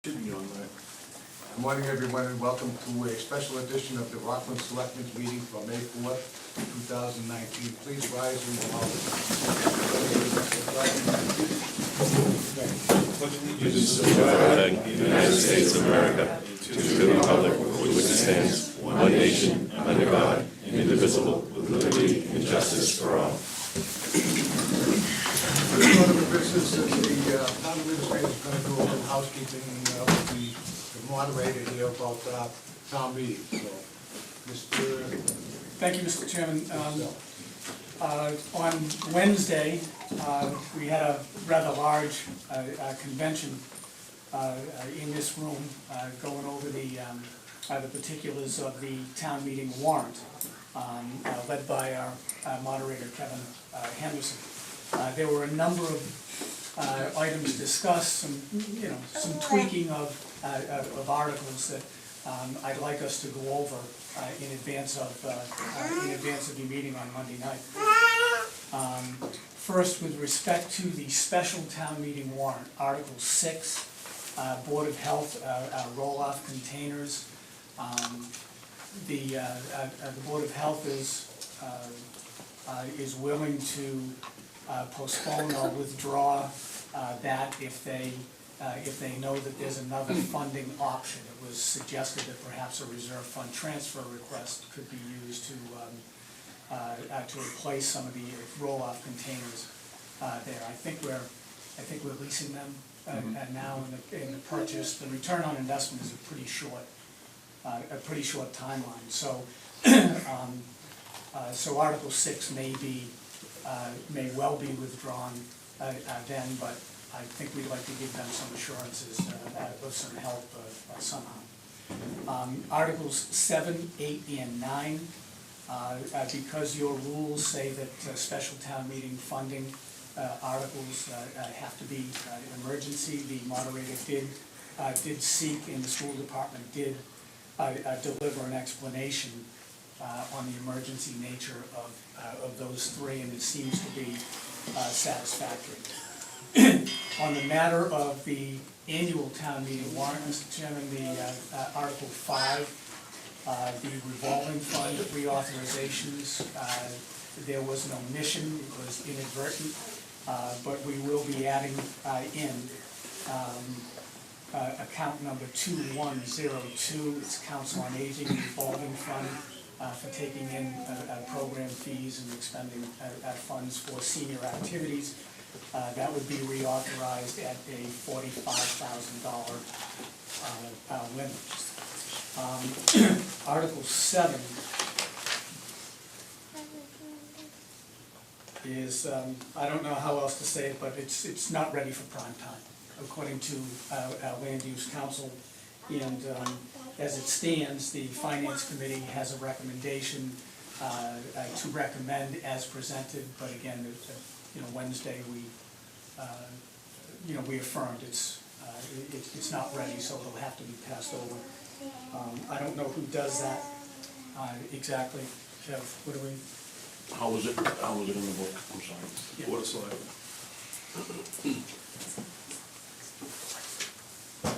Should be on that. Good morning, everyone, and welcome to a special edition of the Rockland Selectmen's meeting for May 4th, 2019. Please rise and follow. allegiance to the flag of the United States of America, to the republic for which it stands, one nation, under God, indivisible, with liberty and justice for all. First order of business is the town administrator is going to do a little housekeeping with the moderator here about town meeting. So, Mr. Thank you, Mr. Chairman. On Wednesday, we had a rather large convention in this room going over the particulars of the town meeting warrant, led by our moderator, Kevin Henderson. There were a number of items discussed, some tweaking of articles that I'd like us to go over in advance of the meeting on Monday night. First, with respect to the special town meeting warrant, Article 6, Board of Health roll-off containers. The Board of Health is willing to postpone or withdraw that if they know that there's another funding option. It was suggested that perhaps a reserve fund transfer request could be used to replace some of the roll-off containers there. I think we're leasing them now in the purchase. The return on investment is a pretty short timeline. So so Article 6 may well be withdrawn then, but I think we'd like to give them some assurances of some help somehow. Articles 7, 8, and 9, because your rules say that special town meeting funding articles have to be emergency, the moderator did seek, and the school department did deliver an explanation on the emergency nature of those three, and it seems to be satisfactory. On the matter of the annual town meeting warrant, Mr. Chairman, the Article 5, the revolving fund reauthorizations, there was an omission, it was inadvertent, but we will be adding in account number 2102, it's Council on Aging revolving fund for taking in program fees and expending funds for senior activities. That would be reauthorized at a $45,000 limit. Article 7 is, I don't know how else to say it, but it's not ready for prime time, according to our Land Use Council. And as it stands, the Finance Committee has a recommendation to recommend as presented, but again, Wednesday we affirmed it's not ready, so it'll have to be passed over. I don't know who does that exactly. Kev, what do we? How was it in the book? I'm sorry. Yeah. Board of Selectmen. The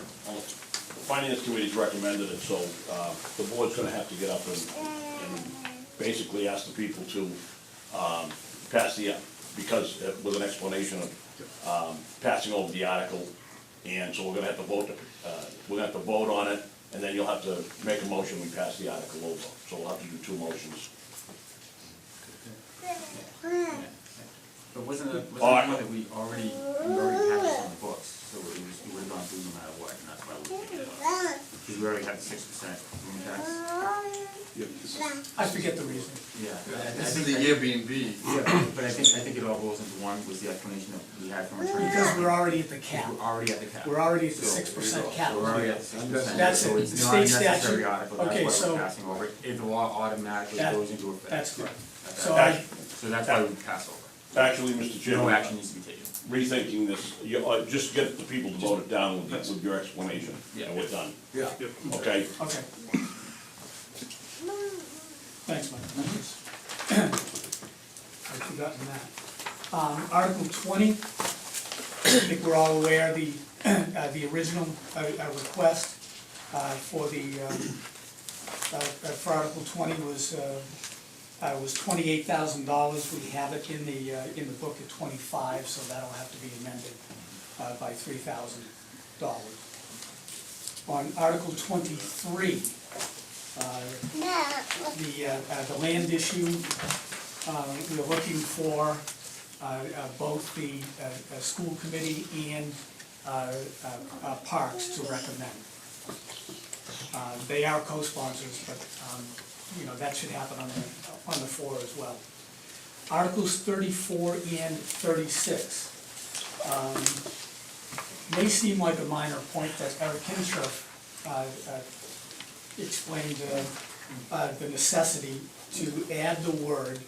Finance Committee's recommended it, so the board's gonna have to get up and basically ask the people to pass the, because with an explanation of passing over the article, and so we're gonna have to vote on it, and then you'll have to make a motion, we pass the article over. So we'll have to do two motions. But wasn't it one that we already had this on the books, so it would have gone through no matter what, and that's why we picked it up. Because we already had the 6% room tax. I forget the reason. Yeah. This is the Airbnb. Yeah, but I think it all rolls into one, was the explanation that we had from attorney. Because we're already at the cap. We're already at the cap. We're already at the So- 6% cap. So we're already at the 6%. That's so it. it's The not state a necessary statute. article, Okay, that's why so- we're passing over. If the law automatically goes into effect. That's correct. That's So right. So that's why we pass over. Actually, Mr. Chairman. No action needs to be taken. Rethinking this, just get the people to vote it down with your explanation, and we're done, Yeah. okay? Okay. Thanks, Mike. I've forgotten that. Article 20, I think we're all aware the The original request for the, for Article 20 was $28,000. We have it in the book at 25, so that'll have to be amended by $3,000. On Article 23, the land issue, we're looking for both the school committee and parks to recommend. They are co-sponsors, but that should happen on the floor as well. Articles 34 and 36 may seem like a minor point, that Eric Kinshirf explained the necessity to add the word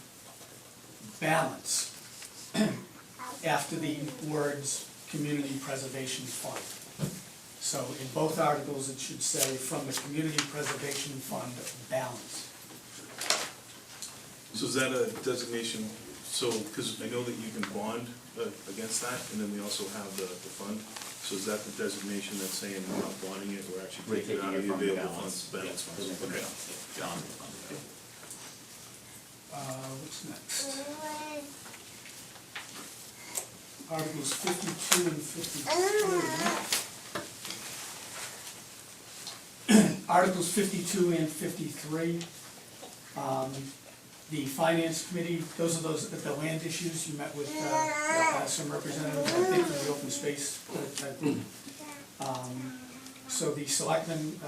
balance after the words community preservation fund. So in both articles, it should say from the community preservation fund balance. So is that a designation, so, because I know that you can bond against that, and then we also have the fund, so is that the designation that's saying we're not bonding it, we're actually taking it out of the available funds, balance funds? Okay. What's next? Articles 52 and 53. Articles 52 and 53. The Finance Committee, those are the land issues. You met with some representatives, I think, from the open space group. So the selectmen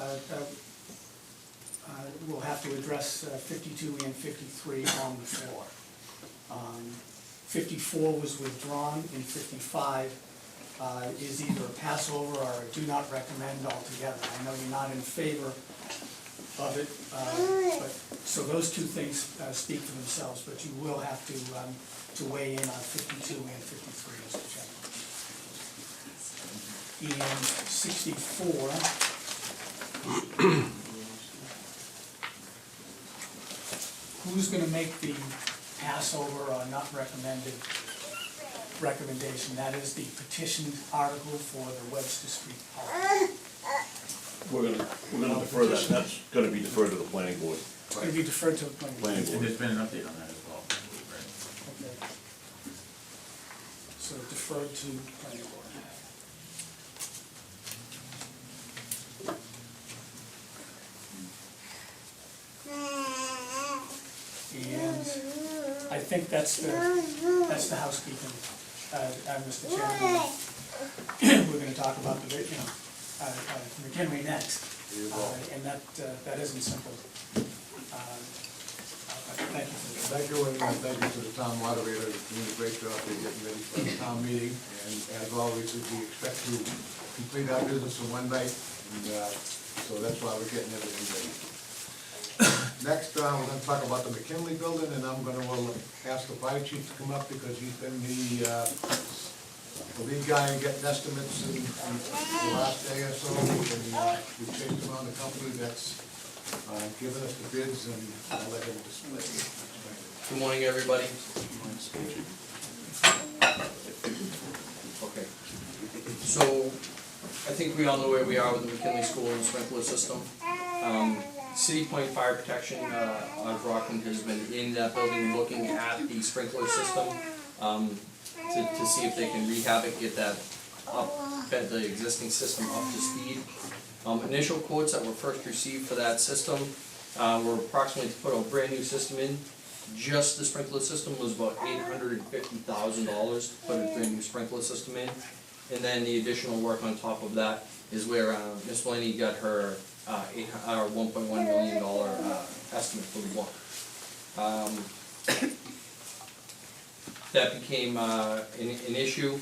will have to address 52 and 53 on the floor. 54 was withdrawn, and 55 is either a pass over or a do not recommend altogether. I know you're not in favor of it, but so those two things speak for themselves, but you will have to weigh in on 52 and 53, Mr. Chairman. And 64. Who's going to make the Passover or not recommended recommendation? That is the petitioned article for the Webster Street Park. We're gonna defer that, that's gonna be deferred to the planning board. It's going to be deferred to the planning board. Planning And board. there's been an update on that as well. Right. Okay. So deferred to planning board. And I think that's the housekeeping, Mr. Chairman. We're going to talk about the, McHenry next, and that isn't simple. Thank you for that. Thank you, and thank you to the town moderator, doing a great job of getting ready for the town meeting. And as always, we expect to complete our business in one night, and so that's why we're getting everything ready. Next, we're going to talk about the McKinley building, and I'm going to ask the fire chief to come up because he's been the lead guy in getting estimates in the last day or so. And we've chased around the company that's given us the bids, and I'll let him explain it. Good morning, everybody. Okay. So, I think we all know where we are with the McKinley School and sprinkler system. City Point Fire Protection of Rockland has been in that building looking at the sprinkler system to see if they can rehab it, get that get the existing system up to speed. Initial quotes that were first received for that system were approximately to put a brand new system in. Just the sprinkler system was about $850,000 to put a brand new sprinkler system in. And then the additional work on top of that is where Ms. Blaney got her $1.1 million estimate for the work. That became an issue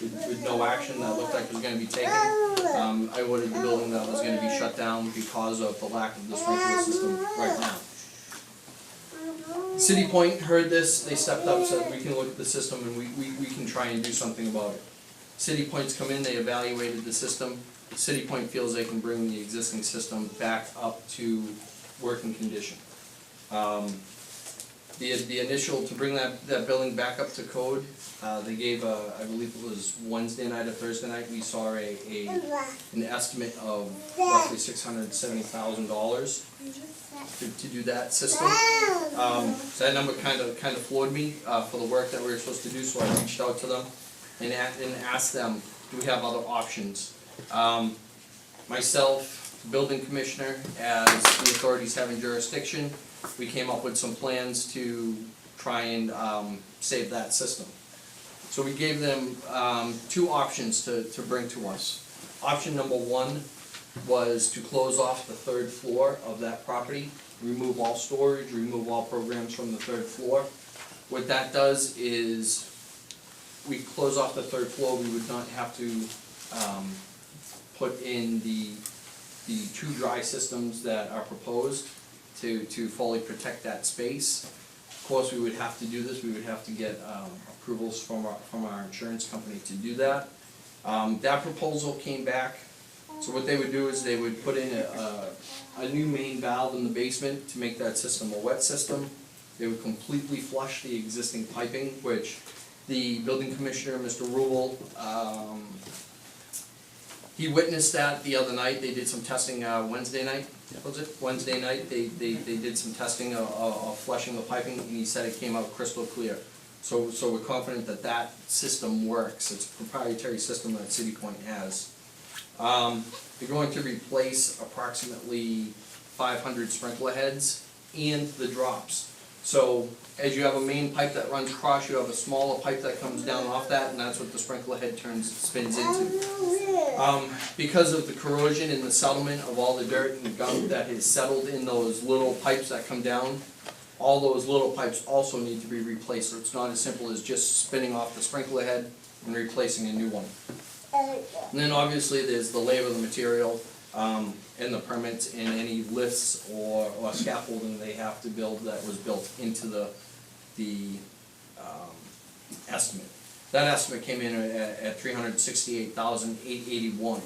with no action that looked like was going to be taken. I ordered the building that was going to be shut down because of the lack of the sprinkler system right now. City Point heard this, they stepped up, said we can look at the system and we can try and do something about it. City Point's come in, they evaluated the system. City Point feels they can bring the existing system back up to working condition. The initial, to bring that building back up to code, they gave, I believe it was Wednesday night or Thursday night, we saw an estimate of roughly $670,000 to do that system. So that number kind of floored me, for the work that we were supposed to do, so I reached out to them and asked them, do we have other options? Myself, the building commissioner, as the authorities having jurisdiction, we came up with some plans to try and save that system. So we gave them two options to bring to us. Option number one was to close off the third floor of that property, remove all storage, remove all programs from the third floor. What that does is, we close off the third floor, we would not have to put in the two dry systems that are proposed to fully protect that space. Of course, we would have to do this, we would have to get approvals from our insurance company to do that. That proposal came back, so what they would do is they would put in a new main valve in the basement to make that system a wet system. They would completely flush the existing piping, which the building commissioner, Mr. Rubel, he witnessed that the other night. They did some testing Wednesday night, was it? Wednesday night, they did some testing of flushing the piping, and he said it came out crystal clear. So we're confident that that system works. It's a proprietary system that City Point has. They're going to replace approximately 500 sprinkler heads and the drops. So as you have a main pipe that runs across, you have a smaller pipe that comes down off that, and that's what the sprinkler head spins into. Because of the corrosion and the settlement of all the dirt and gunk that has settled in those little pipes that come down, all those little pipes also need to be replaced. So it's not as simple as just spinning off the sprinkler head and replacing a new one. And then obviously there's the labor, the material, and the permits, and any lifts or scaffolding they have to build that was built into the estimate. That estimate came in at $368,881.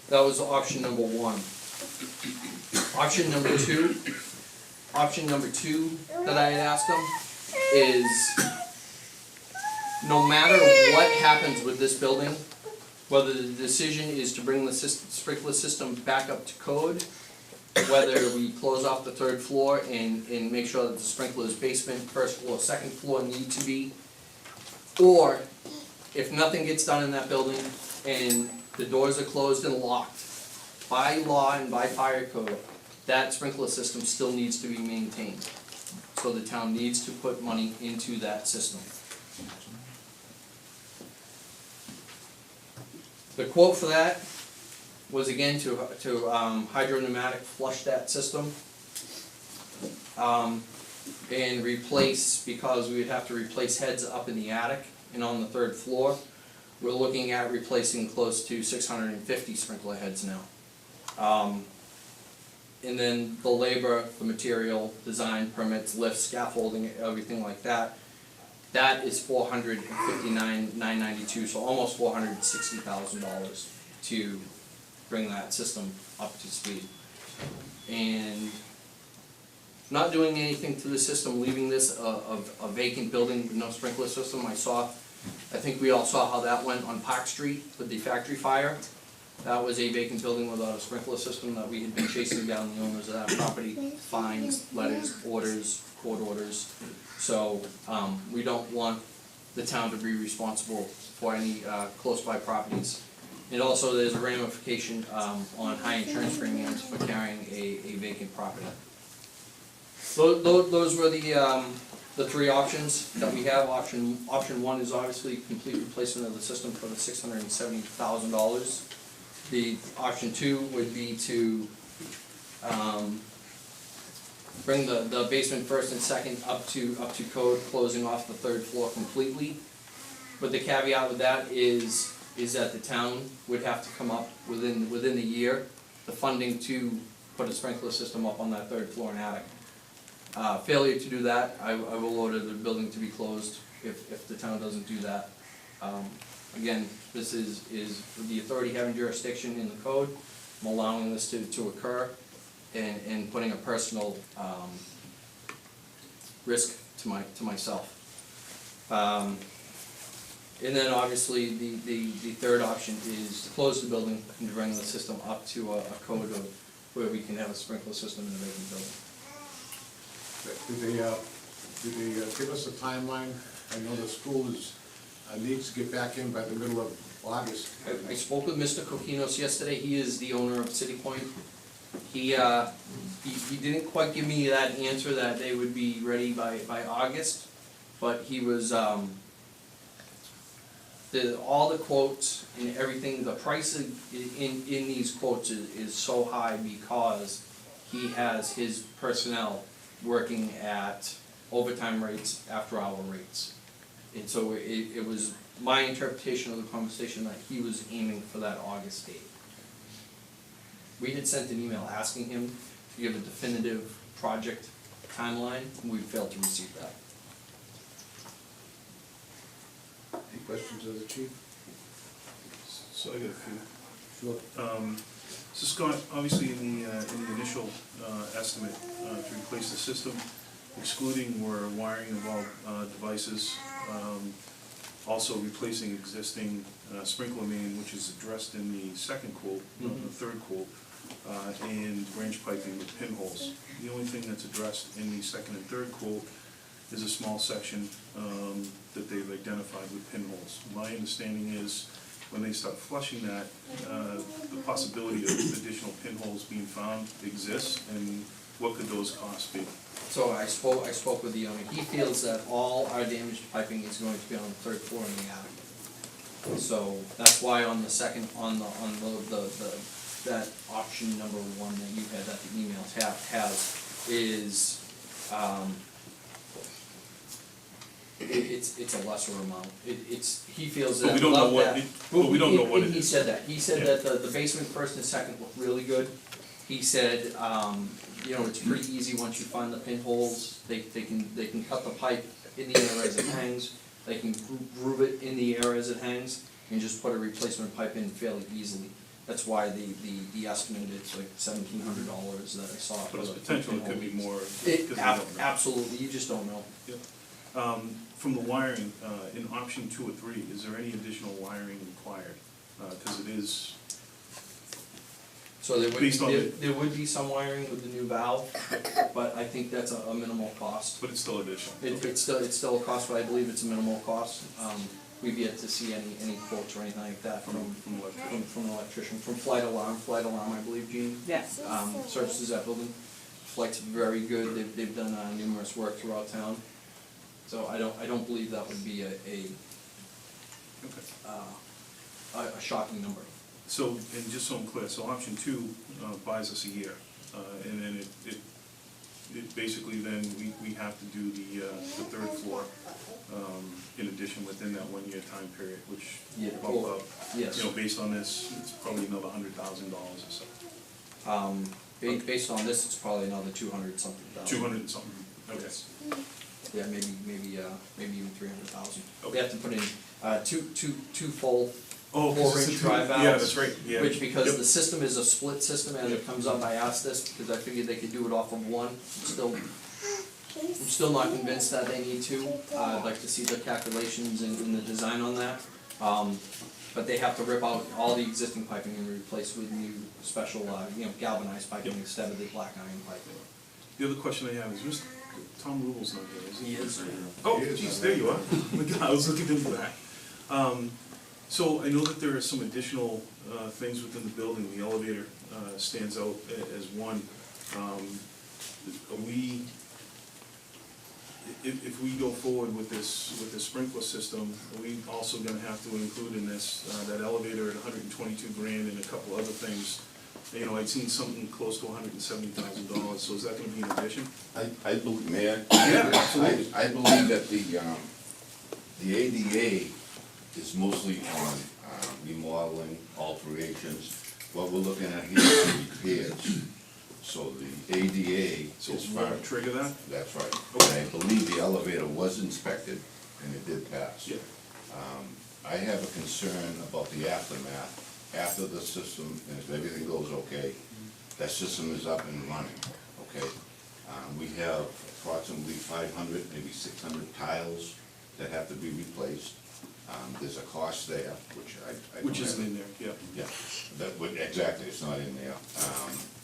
That was option number one. Option number two that I had asked them is, no matter what happens with this building, whether the decision is to bring the sprinkler system back up to code, whether we close off the third floor and make sure that the sprinklers basement, first floor, second floor need to be, or if nothing gets done in that building and the doors are closed and locked, by law and by fire code, that sprinkler system still needs to be maintained. So the town needs to put money into that system. The quote for that was again to hydro-pneumatic flush that system and replace, because we would have to replace heads up in the attic and on the third floor. We're looking at replacing close to 650 sprinkler heads now. And then the labor, the material, design, permits, lifts, scaffolding, everything like that, that is $459,992, so almost $460,000 to bring that system up to speed. And not doing anything to the system, leaving this a vacant building with no sprinkler system. I think we all saw how that went on Park Street with the factory fire. That was a vacant building without a sprinkler system that we had been chasing down the owners of that property, fines, letters, orders, court orders. So we don't want the town to be responsible for any close by properties. And also there's a ramification on high insurance premiums for carrying a vacant property. So those were the three options that we have. Option one is obviously complete replacement of the system for the $670,000. The option two would be to bring the basement first and second up to code, closing off the third floor completely. But the caveat with that is that the town would have to come up within the year, the funding to put a sprinkler system up on that third floor and attic. Failure to do that, I will order the building to be closed if the town doesn't do that. Again, this is the authority having jurisdiction in the code. I'm allowing this to occur, and putting a personal, risk to myself. And then obviously, the third option is to close the building and bring the system up to a code of where we can have a sprinkler system in the vacant building. Did they give us a timeline? I know the school needs to get back in by the middle of August. I spoke with Mr. Coquinos yesterday, he is the owner of City Point. He didn't quite give me that answer that they would be ready by August, but he was, all the quotes and everything, the price in these quotes is so high because he has his personnel working at overtime rates, after-hour rates. And so it was my interpretation of the conversation that he was aiming for that August date. We had sent an email asking him to give a definitive project timeline, and we failed to receive that. Any questions of the chief? So I got a few. Sure. So Scott, obviously in the initial estimate to replace the system, excluding were wiring of all devices, also replacing existing sprinkler main, which is addressed in the second quote, not the third quote, and branch piping with pinholes. The only thing that's addressed in the second and third quote is a small section that they've identified with pinholes. My understanding is when they start flushing that, the possibility of additional pinholes being found exists, and what could those costs be? So I spoke with the owner, he feels that all our damaged piping is going to be on the third floor in the attic. So that's why on the second, on that option number one that you had, that the email has, is, it's a lesser amount. He feels that. But we don't know what, but we don't know what it And he is. said that, that the basement first and second look really good. He said, it's pretty easy once you find the pinholes, they can cut the pipe in the air as it hangs, they can groove it in the air as it hangs, and just put a replacement pipe in fairly easily. That's why the estimate, it's like $1,700 that I saw. But its potential could be more, because we don't know. Absolutely, you just don't know. Yep. From the wiring, in option 2 or 3, is there any additional wiring required? Because it is, So Based on there would be some wiring with the new valve, but I think that's a minimal cost. but it's still additional. It's still a cost, but I believe it's a minimal cost. We've yet to see any quotes or anything like that from an electrician, from Flight Alarm, I believe, Gene. Yes. Services that building. Flight's very good, they've done numerous work throughout town. So I don't believe that would be a shocking number. So, and just so I'm clear, so option 2 buys us a year, and then it basically then we have to do the third floor in addition within that 1 year time period, which Yeah, bump up. yes. Based on this, it's probably another $100,000 or so. Based on this, it's probably another 200 something thousand. 200 and something. Okay. Yes. Yeah, maybe even 300,000. We Okay. have to put in two full Oh, 'cause it's a 4-inch two- drive valves. Yeah, that's right. Yeah. Which, because Yep. the system is a split system as it comes up, I asked this because I figured they could do it off of one. I'm still not convinced that they need to. I'd like to see the calculations and the design on that. But they have to rip out all the existing piping and replace with new special, galvanized piping Yep. instead of the black iron piping. The other question I have is, Mr. Tom Rubal's not here, is he? He is. Oh, geez, there you are. Oh my God, I was looking in the back. So I know that there are some additional things within the building. The elevator stands out as one. Are we, if we go forward with this sprinkler system, are we also gonna have to include in this, that elevator at $122,000 and a couple other things? I'd seen something close to $170,000, so is that gonna be an addition? I believe, may I? Yeah, absolutely. I believe that the ADA is mostly on remodeling, alterations. What we're looking at here is repairs. So the ADA So is we'll fine. trigger that? That's right. Okay. And I believe the elevator was inspected and it did pass. Yeah. I have a concern about the aftermath, after the system, and if everything goes okay, That system is up and running, okay? We have approximately 500, maybe 600 tiles that have to be replaced. There's a cost there, which I don't Which isn't have- in there, yeah. Yeah, that would, exactly, it's not in there.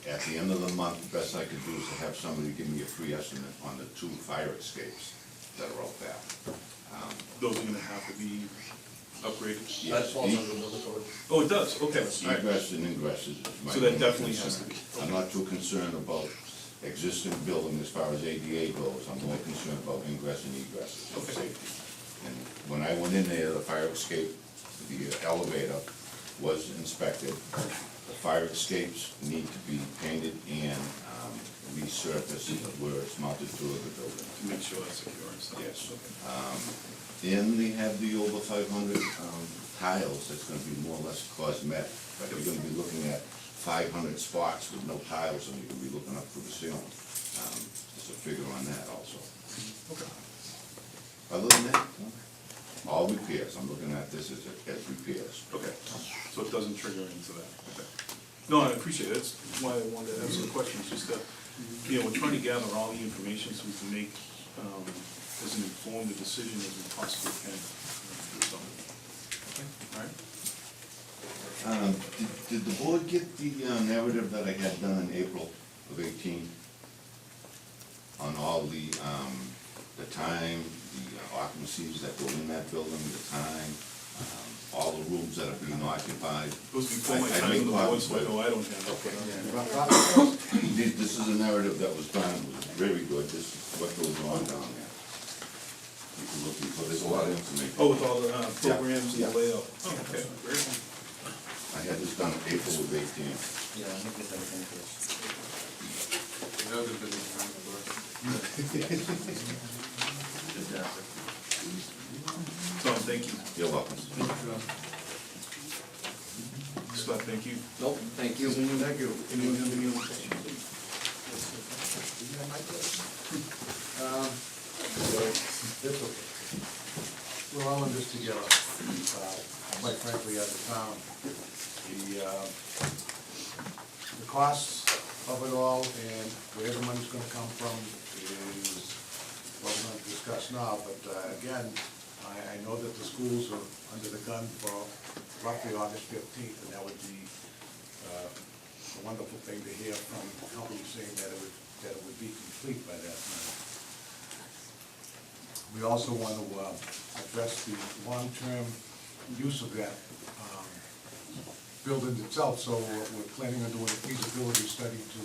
At the end of the month, the best I could do is to have somebody give me a free estimate on the 2 fire escapes that are out there. Those are gonna have to be upgraded. That falls under the building code. Oh, it does, okay, all right. Egress and ingress is my So that main definitely has concern. to be. I'm not too concerned about existing building as far as ADA goes, I'm more concerned about ingress and egress and Okay. safety. And when I went in there, the fire escape, the elevator was inspected. The fire escapes need to be painted and resurfaced where it's mounted to the building. To make sure that's secure and stuff. Yes. Okay. Then they have the over 500 tiles, that's gonna be more or less cosmetic. But you're gonna be looking at 500 spots with no tiles, and you can be looking up through the ceiling. There's a figure on that also. Okay. Other than that, all repairs, I'm looking at this as repairs. Okay, so it doesn't trigger into that, okay. No, I appreciate it, that's why I wanted to ask some questions, just that, you know, we're trying to gather all the information so we can make, as an informed decision as we possibly can. So, okay, all right? Did the board get the narrative that I had done in April of 18? On all the time, the occupancies that go in that building, the time, all the rooms that are being occupied. It was before my I time make on the board, copies, so I but- know I don't have it. Okay. This is a narrative that was done, it was very good, this is what goes on down there. You can look, so there's a lot of information. Oh, with all the programs and Yeah. the layout? Oh, okay, great. I had this done in April of 18. Yeah, I think that's everything for us. Tom, thank you. You're welcome. Scott, thank you. Nope, thank you. Thank you. Anyone have any other questions? That's okay. We're all in this together, quite frankly, as a town. The costs of it all and where the money's gonna come from is what we're gonna discuss now, but again, I know that the schools are under the gun for roughly August 15th, and that would be a wonderful thing to hear from the company saying that it would be complete by that time. We also want to address the long-term use of that building itself, so we're planning on doing a feasibility study to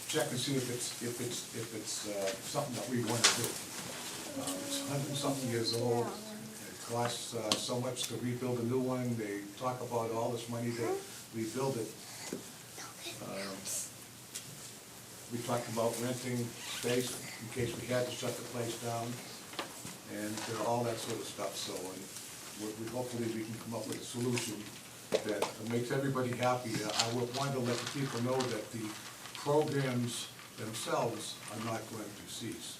check and see if it's something that we want to do. It's 100-something years old, it costs so much to rebuild a new one, they talk about all this money to rebuild it. We talked about renting space in case we had to shut the place down, and all that sort of stuff, so hopefully we can come up with a solution that makes everybody happy. I would want to let the people know that the programs themselves are not going to cease.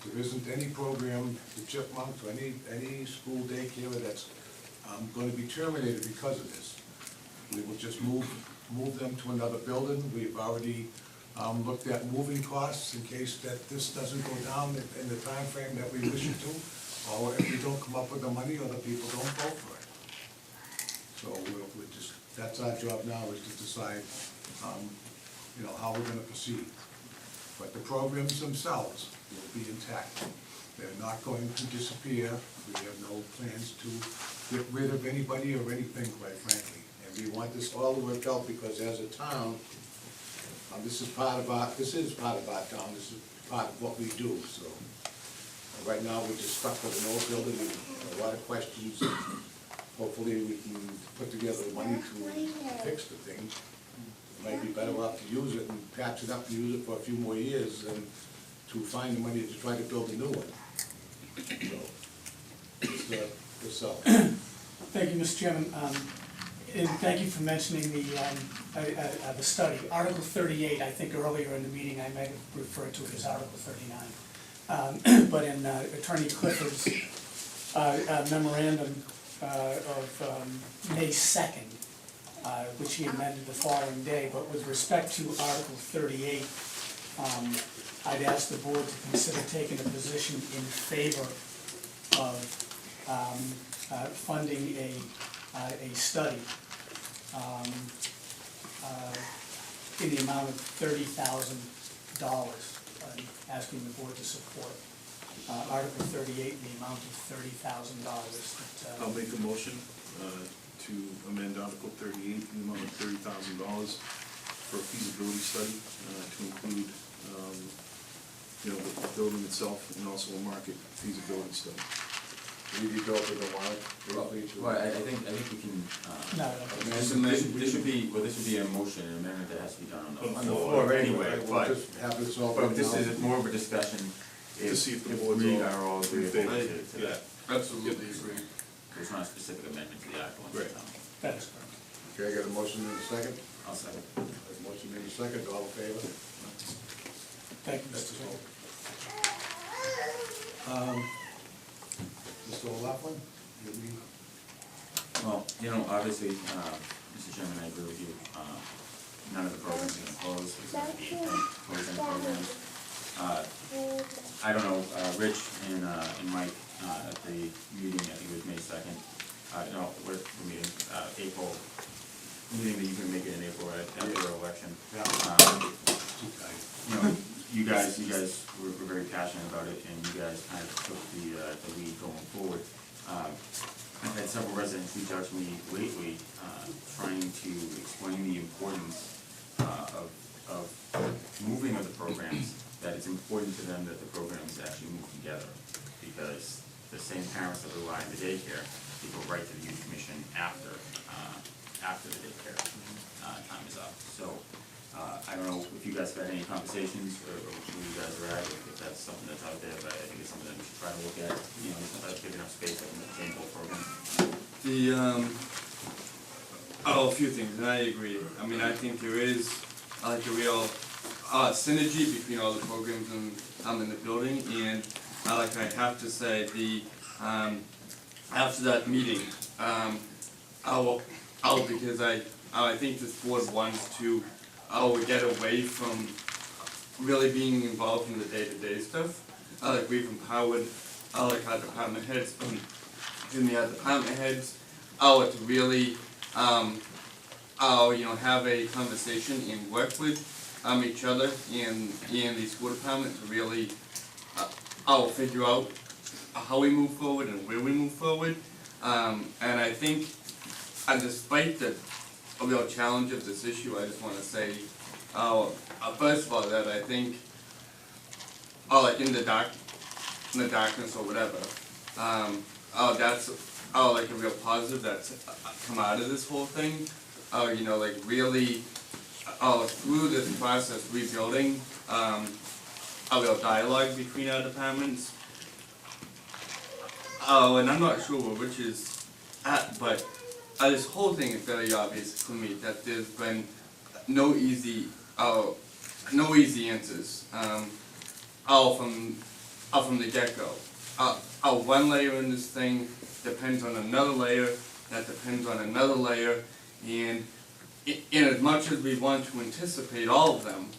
There isn't any program, the Chipmunks, or any school daycare that's going to be terminated because of this. We will just move them to another building. We've already looked at moving costs in case that this doesn't go down in the time frame that we wish it to, or if we don't come up with the money or the people don't vote for it. So we're just, that's our job now, is to decide, how we're gonna proceed. But the programs themselves will be intact. They're not going to disappear. We have no plans to get rid of anybody or anything, quite frankly. And we want this all to work out because as a town, this is part of our town, this is part of what we do, so. Right now, we're just stuck with an old building with a lot of questions. Hopefully, we can put together the money to fix the thing. It might be better off to use it and patch it up and use it for a few more years than to find the money to try to build a new one. So, Thank you, Mr. Chairman, and thank you for mentioning the study. Article 38, I think earlier in the meeting, I may have referred to it as Article 39. But in Attorney Clifford's memorandum of May 2nd, which he amended the following day. But with respect to Article 38, I'd ask the board to consider taking a position in favor of funding a study in the amount of $30,000, asking the board to support Article 38 in the amount of $30,000. I'll make a motion to amend Article 38 in the amount of $30,000 for a feasibility study to include, the building itself and also a market feasibility study. We develop it a while, roughly to. Well, I think we can, No, this should be a motion, an amendment that has to be done on On the the floor floor, anyway, We'll but, just have this all. but this is more of a discussion To see if the if board's we all are all in agreeable favor. to Yeah. that. Absolutely agree. There's not a specific amendment to the article. Right. that is correct. Okay, I got a motion in a second. I'll second. A motion in a second, all in favor? Thank you, That's Mr. all. Chairman. Mr. O'Loughlin, you need? Well, obviously, Mr. Chairman, I agree with you. None of the programs are gonna close, there's gonna be closing programs. I don't know, Rich and Mike, at the meeting, I think it was May 2nd, no, we're meeting, April, meeting that you can make it in April, right, after the election. You guys were very passionate about it, and you guys kind of took the lead going forward. I've had several residents reach out to me lately, trying to explain the importance of moving of the programs, that it's important to them that the programs actually move together, because the same parents that rely on the daycare, they go right to the youth commission after the daycare time is up. So, I don't know if you guys have had any conversations, or where you guys are at, if that's something that's out there, but I think it's something that we should try to look at, it's big enough space that we can change the whole program. A few things, and I agree. I mean, I think there is, like a real synergy between all the programs in the building, and I have to say, after that meeting, because I think this board wants to get away from really being involved in the day-to-day stuff. We've empowered our department heads, to really have a conversation and work with each other and the school department to really figure out how we move forward and where we move forward. And I think, despite the real challenge of this issue, I just want to say, first of all, that I think, in the darkness or whatever, that's a real positive that's come out of this whole thing. Really, through this process rebuilding, a real dialogue between our departments. And I'm not sure where Rich is at, but this whole thing is very obvious to me that there's been no easy answers. From the get-go. One layer in this thing depends on another layer, that depends on another layer, and in as much as we want to anticipate all of them,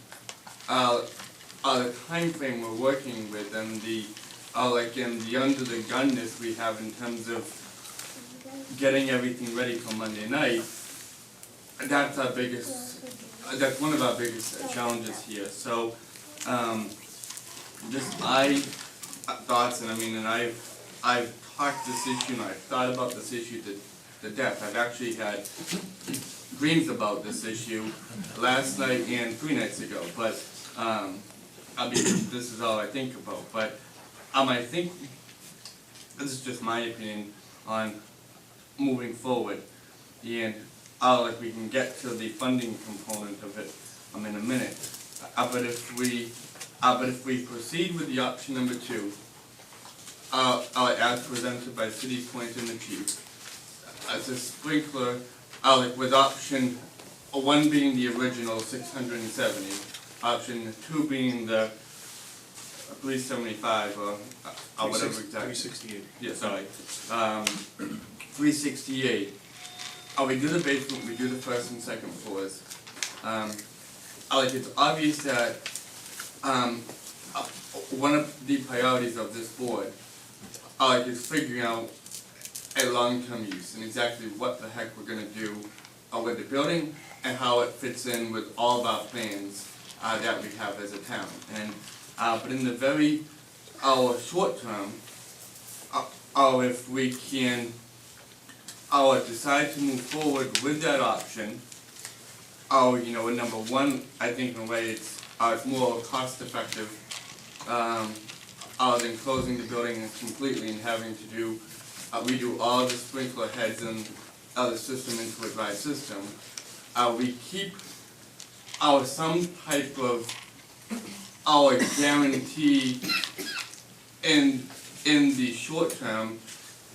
the time frame we're working with and the under the gunness we have in terms of getting everything ready for Monday night, that's one of our biggest challenges here. So, just my thoughts, and I've talked this issue and I've thought about this issue to depth. I've actually had dreams about this issue last night and 3 nights ago, but this is all I think about. But I think this is just my opinion on moving forward, and we can get to the funding component of it in a minute. But if we proceed with the option number 2, as presented by City Point and the Chief, as a sprinkler, with option 1 being the original 670, option 2 being the 375 or whatever exactly. 368. Yeah, sorry. 368. we do the basement, we do the first and second floors. Like it's obvious that, one of the priorities of this board, like is figuring out a long-term use and exactly what the heck we're gonna do with the building and how it fits in with all of our plans that we have as a town. And but in the very short term, if we can decide to move forward with that option, you know, number one, I think in a way it's more cost effective than closing the building completely and having to do redo all the sprinkler heads and the system into a dry system. We keep some type of guarantee in the short term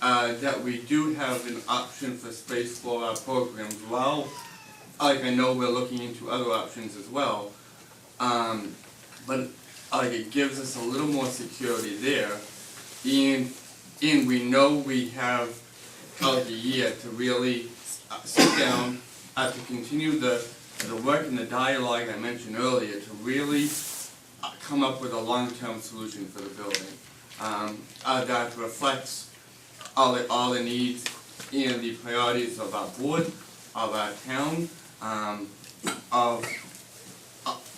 that we do have an option for space for our programs. While I know we're looking into other options as well, but it gives us a little more security there, and we know we have a year to really sit down to continue the work and the dialogue I mentioned earlier to really come up with a long-term solution for the building that reflects all the needs and the priorities of our board, of our town, of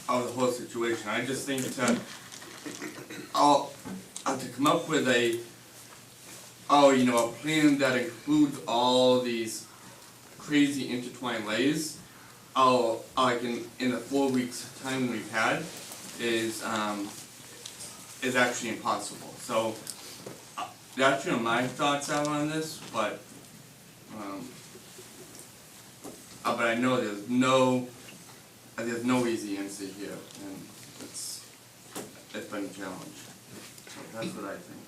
the whole situation. I just think to come up with a plan that includes all these crazy intertwined layers, like in the 4 weeks time we've had, is actually impossible. So that's my thoughts out on this, but I know there's no easy answer here, and it's been a challenge. So that's what I think.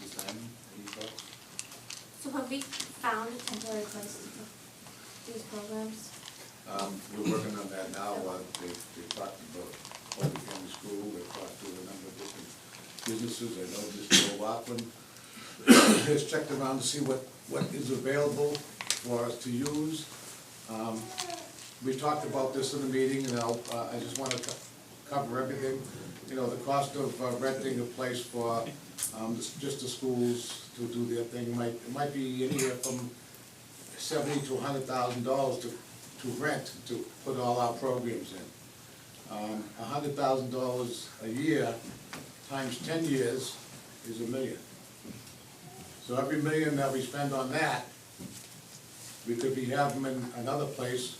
Ms. Diamond, any thoughts? So have we found a temporary place to put these programs? We're working on that now. They talked about Rockland School, they talked to a number of different businesses. I know Mr. Rockland has checked around to see what is available for us to use. We talked about this in the meeting, and I just want to cover everything. You know, the cost of renting a place for just the schools to do their thing might be anywhere from $70,000 to $100,000 to rent to put all our programs in. $100,000 a year times 10 years is $1 million. So every $1 million that we spend on that, we could be having them in another place.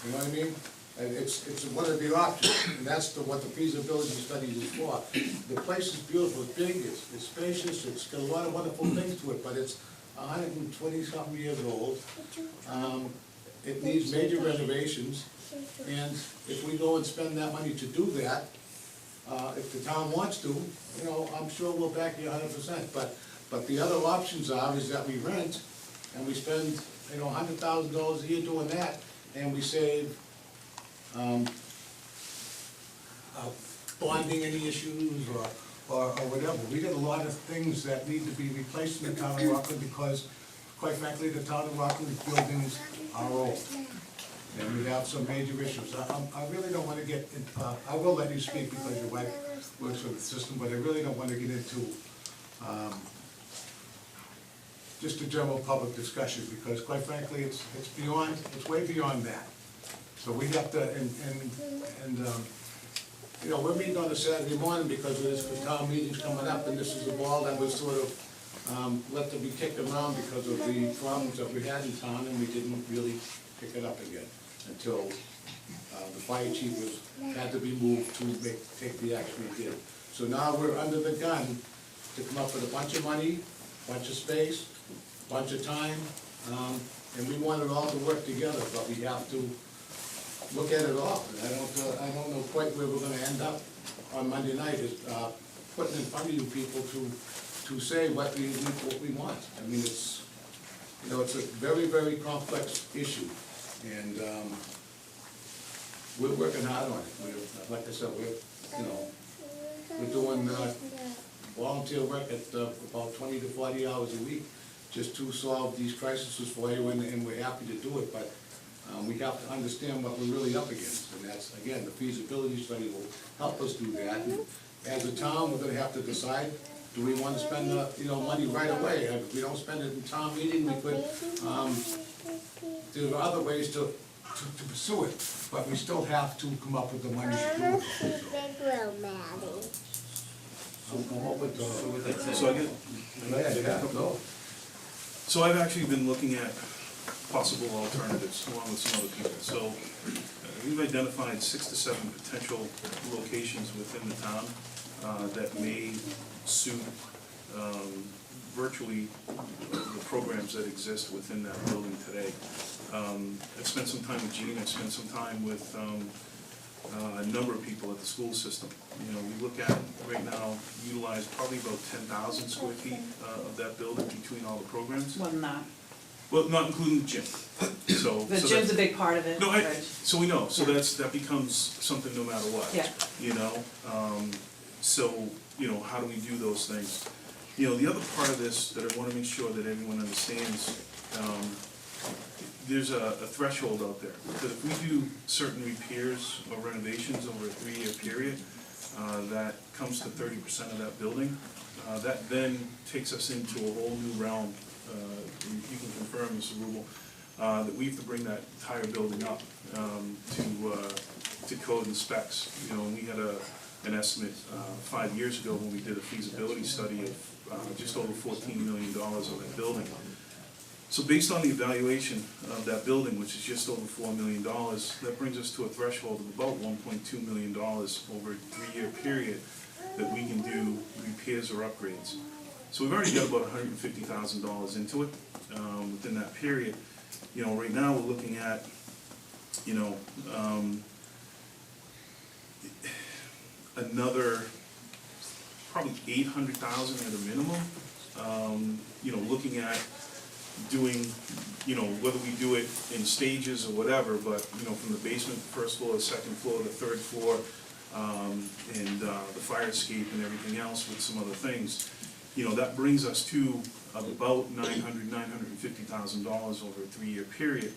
You know what I mean? And it's one of the options, and that's what the feasibility study is for. The place is beautiful, it's big, it's spacious, it's got a lot of wonderful things to it, but it's 120-something years old. It needs major renovations, and if we go and spend that money to do that, if the town wants to, you know, I'm sure we'll back you 100%. But the other options is that we rent, and we spend, you know, $100,000 a year doing that, and we save bonding any issues or whatever. We got a lot of things that need to be replaced in the town of Rockland because, quite frankly, the town of Rockland buildings are old. And we have some major issues. I really don't want to get, I will let you speak because your wife works with the system, but I really don't want to get into just a general public discussion because, quite frankly, it's way beyond that. So we have to, you know, we're meeting on a Saturday morning because of this town meeting's coming up, and this is a ball that was sort of let to be kicked around because of the problems that we had in town, and we didn't really pick it up again until the fire chief had to be moved to take the action we did. So now we're under the gun to come up with a bunch of money, bunch of space, bunch of time, and we want it all to work together, but we have to look at it all. And I don't know quite where we're gonna end up on Monday night, is putting in front of you people to say what we want. I mean, it's, you know, it's a very, very complex issue, and we're working hard on it. Like I said, we're doing volunteer work at about 20 to 40 hours a week just to solve these crises for you, and we're happy to do it, but we have to understand what we're really up against, and that's, again, the feasibility study will help us do that. And as a town, we're gonna have to decide, do we wanna spend the, money right away? If we don't spend it in town meeting, we could, there are other ways to pursue it, but we still have to come up with the money to do it. So come up with the. So I get, No. so I've actually been looking at possible alternatives along with some other people. So we've identified 6 to 7 potential locations within the town that may suit virtually the programs that exist within that building today. I've spent some time with Gene, I've spent some time with a number of people at the school system. We look at, right now, utilize probably about 10,000 square feet of that building between all the programs. Well, not. Well, not including the gym. So The so gym's that- a big part of it, No, Rich. so we know, so Yeah. that becomes something no matter what. Yeah. So, how do we do those things? The other part of this that I wanna make sure that everyone understands, there's a threshold out there. That if we do certain repairs or renovations over a 3-year period, that comes to 30% of that building, that then takes us into a whole new realm. You can confirm, Mr. Rubel, that we have to bring that entire building up to code and specs. We had an estimate 5 years ago when we did a feasibility study of just over $14 million on that building. So based on the evaluation of that building, which is just over $4 million, that brings us to a threshold of about $1.2 million over a 3-year period that we can do repairs or upgrades. So we've already got about $150,000 into it within that period. Right now, we're looking at, another probably $800,000 at a minimum. Looking at doing, whether we do it in stages or whatever, but, from the basement, first floor, the second floor, the third floor, and the fire escape and everything else with some other things, that brings us to about $950,000 over a 3-year period.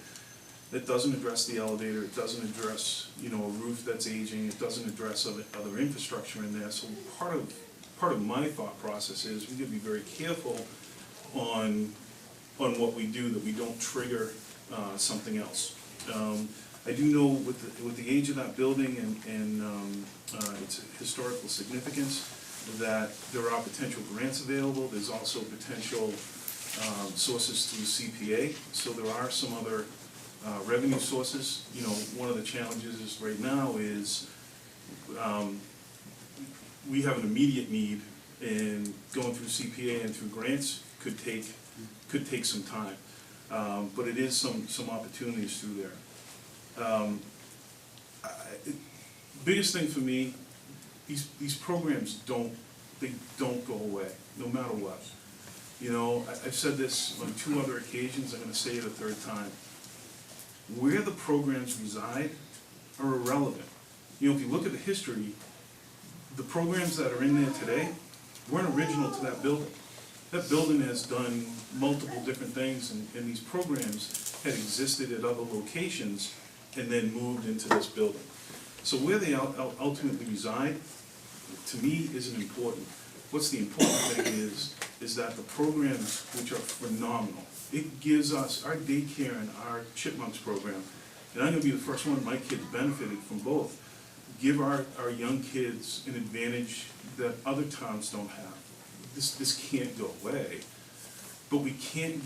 That doesn't address the elevator, it doesn't address, a roof that's aging, it doesn't address other infrastructure in there. So part of my thought process is we gotta be very careful on what we do, that we don't trigger something else. I do know with the age of that building and its historical significance, that there are potential grants available. There's also potential sources through CPA, so there are some other revenue sources. One of the challenges is right now is we have an immediate need, and going through CPA and through grants could take some time, but it is some opportunities through there. Biggest thing for me, these programs don't go away, no matter what. I've said this on 2 other occasions, I'm gonna say it a 3rd time. Where the programs reside are irrelevant. If you look at the history, the programs that are in there today weren't original to that building. That building has done multiple different things, and these programs had existed at other locations and then moved into this building. So where they ultimately reside, to me, isn't important. What's the important thing is that the programs, which are phenomenal, it gives us, our daycare and our Chipmunks program, and I'm gonna be the first one, my kids benefited from both, give our young kids an advantage that other towns don't have. This can't go away, but we can't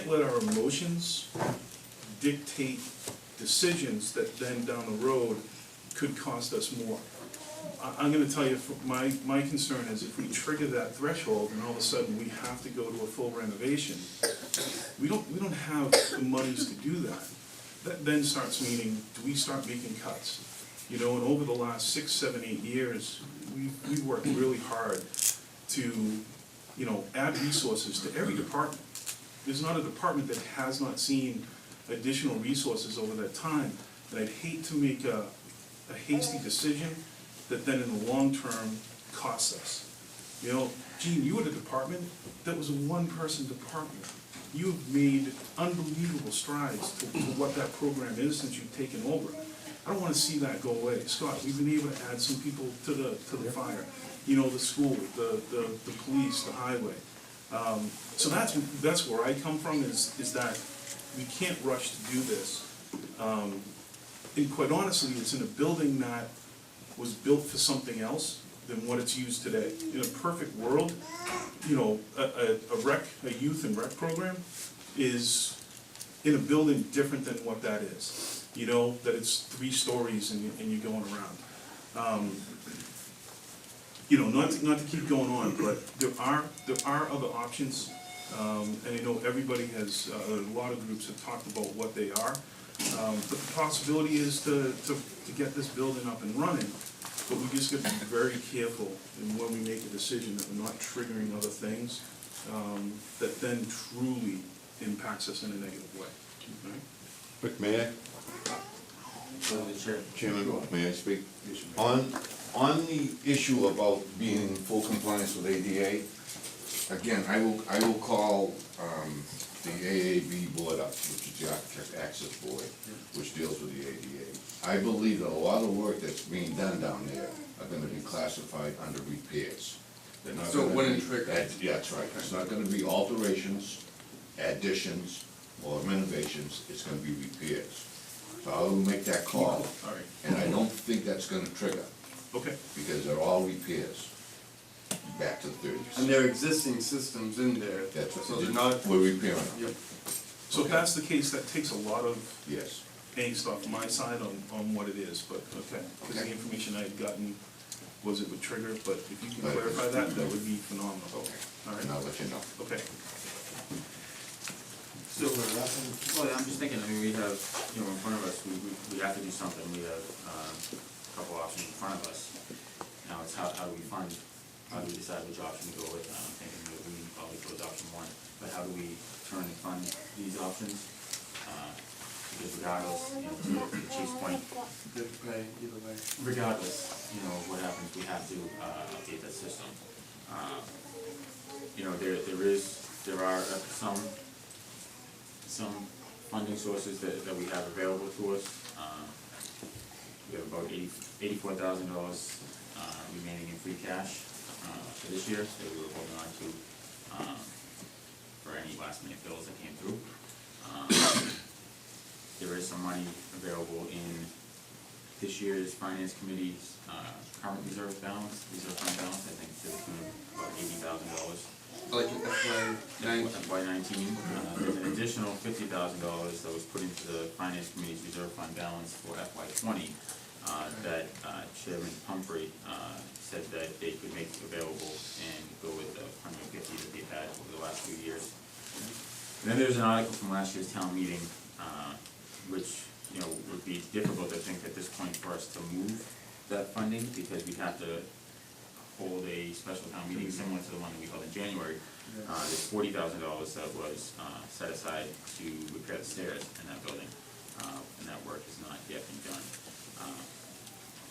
let our emotions dictate decisions that then down the road could cost us more. I'm gonna tell you, my concern is if we trigger that threshold and all of a sudden we have to go to a full renovation, we don't have the monies to do that. That then starts meaning, do we start making cuts? And over the last 6, 7, 8 years, we've worked really hard to, add resources to every department. There's not a department that has not seen additional resources over that time, and I'd hate to make a hasty decision that then in the long term costs us. You know, Gene, you had a department that was a one-person department. You've made unbelievable strides to what that program is since you've taken over. I don't wanna see that go away. Scott, we've been able to add some people to the fire. You know, the school, the police, the highway. So that's where I come from, is that we can't rush to do this. And quite honestly, it's in a building that was built for something else than what it's used today. In a perfect world, you know, a youth and rec program is in a building different than what that is. You know, that it's 3 stories and you're going around. You know, not to keep going on, but there are other options. And I know everybody has, a lot of groups have talked about what they are. But the possibility is to get this building up and running, but we just gotta be very careful in when we make a decision that we're not triggering other things, that then truly impacts us in a negative way, right? Rick, may I? Chair. Chairman, may I speak? On the issue about being in full compliance with ADA, again, I will call, the AAB board up, which is the Architect Access Board, which deals with the ADA. I believe that a lot of work that's being done down there are gonna be classified under repairs. They're not So it gonna wouldn't be trigger? Yeah, that's right. It's not gonna be alterations, additions, or renovations, it's gonna be repairs. So I will make that call, All right, and I don't think that's gonna trigger, okay. because they're all repairs, back to the 30s. And there are existing systems in there, That's what so they're not, we're repairing them, yep. So if that's the case, that takes a lot of yes. angst off my side on what it is, but, okay. Because the information I had gotten was it would trigger, but if you can But- clarify that, that would be phenomenal. Okay, All and I'll right, let you know. okay. So, well, I'm just thinking, I mean, we have, you know, in front of us, we have to do something, we have, a couple options in front of us. Now, it's how do we fund, how do we decide which option to go with, I'm thinking that we probably go with option 1, but how do we turn and fund these options? Because regardless, you know, to the chief's point, Good pay, either way. regardless, you know, of what happens, we have to, update that system. You know, there are some funding sources that we have available to us. We have about $84,000 remaining in free cash for this year that we were holding on to for any last minute bills that came through. There is some money available in this year's finance committee's current reserve fund balance, I think to the tune of about $80,000. Like FY19. FY19, there's an additional $50,000 that was put into the finance committee's reserve fund balance for FY20 that Chairman Humphrey said that they could make available and go with the $150 that they've had over the last few years. And then there's an article from last year's town meeting, which, you know, would be difficult, I think, at this point for us to move that funding, because we'd have to hold a special town meeting similar to the one that we held in January. There's $40,000 that was set aside to repair the stairs in that building, and that work has not yet been done.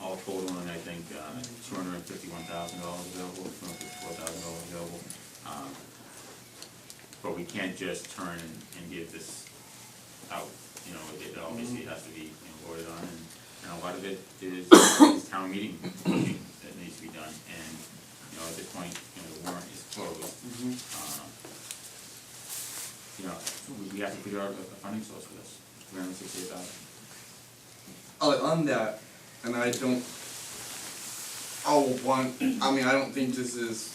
All totaling, I think, $251,000 available, $254,000 available. But we can't just turn and give this out, you know, it obviously has to be, you know, voted on, and a lot of it is town meeting that needs to be done, and, you know, at this point, you know, the warrant is closed. You know, we have to figure out a funding source for this, $368,000. On that, and I don't think this is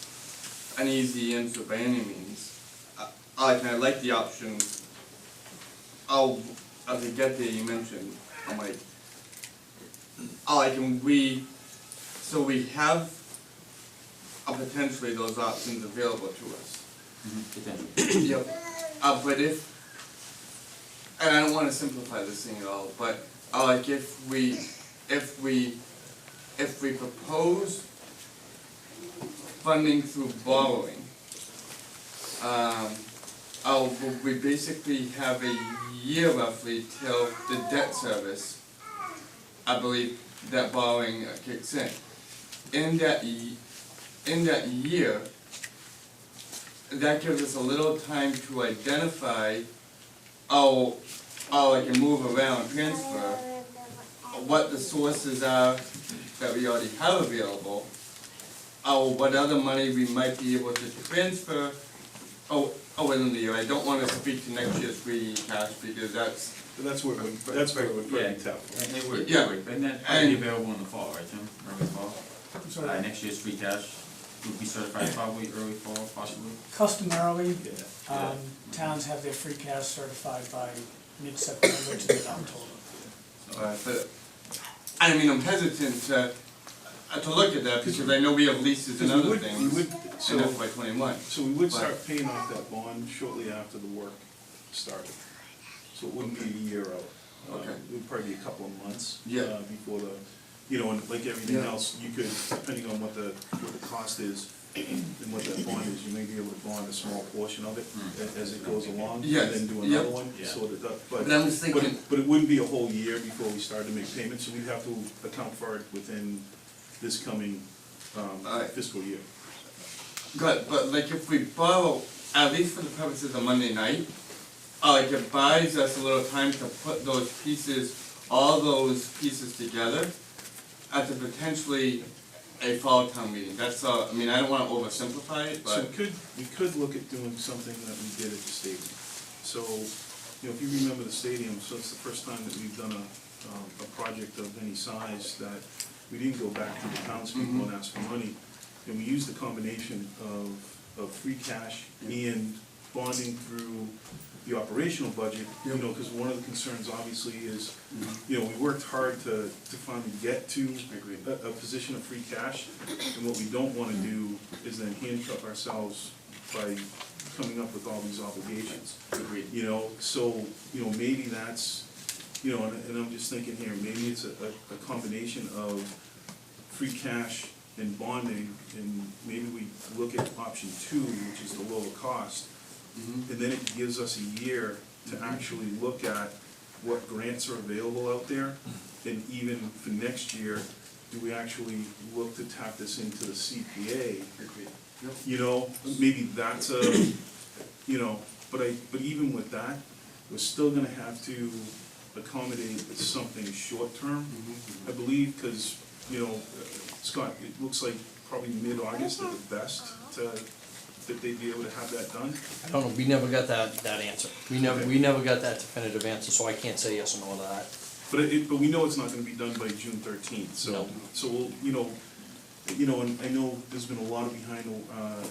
an easy answer by any means. I like the option, as a get there, you mentioned, I'm like, so we have potentially those options available to us. Potentially. Yep. But and I don't wanna simplify this thing at all, but like if we propose funding through borrowing, we basically have a year roughly till the debt service, I believe, that borrowing kicks in. In that in that year, that gives us a little time to identify, I can move around, transfer, what the sources are that we already have available, what other money we might be able to transfer, within the year. I don't wanna speak to next year's free cash, because that's, That's where it would Yeah, probably tap. and it would, Yeah. and that's probably available in the fall, right, Tim, early fall? I'm sorry. Next year's free cash would be certified probably early fall, possibly? Customarily, Yeah. towns have their free cash certified by mid-September to mid-October. but, I mean, I'm hesitant to look at that, because I know we have leases and other things in So FY '21. we would start paying off that bond shortly after the work started. So it wouldn't be a year out. Okay. It would probably be a couple of months. Yeah. Before the, and like everything Yeah. else, you could, depending on what the cost is and what that bond is, you may be able to bond a small portion of it as it goes along. Yes, And then do yeah. another one, so that, But I was thinking, but it wouldn't be a whole year before we started to make payments, so we'd have to account for it within this coming Alright. fiscal year. but like if we borrow, at least for the purposes of Monday night, like it buys us a little time to put those pieces, all those pieces together at the potentially a fall town meeting. That's, I mean, I don't wanna oversimplify it, So but, we could look at doing something that we did at the stadium. So, if you remember the stadium, so it's the first time that we've done a project of any size that we didn't go back to the townspeople and ask for money. And we used the combination of free cash and bonding through the operational budget, because one of the concerns obviously is, we worked hard to finally get to a position of free cash, and what we don't wanna do is then handcuff ourselves by coming up with all these obligations. Agreed. So, maybe that's, and I'm just thinking here, maybe it's a combination of free cash and bonding, and maybe we look at option 2, which is the lower cost, and then it gives us a year to actually look at what grants are available out there, and even for next year, do we actually look to tap this into the CPA? Maybe that's but even with that, we're still gonna have to accommodate something short-term, I believe, because, Scott, it looks like probably mid-August at the best that they'd be able to have that done. I don't know, we never got that answer. We never got that definitive answer, so I can't say yes or no to that. But we know it's not gonna be done by June 13th, so, No. so we'll, and I know there's been a lot of behind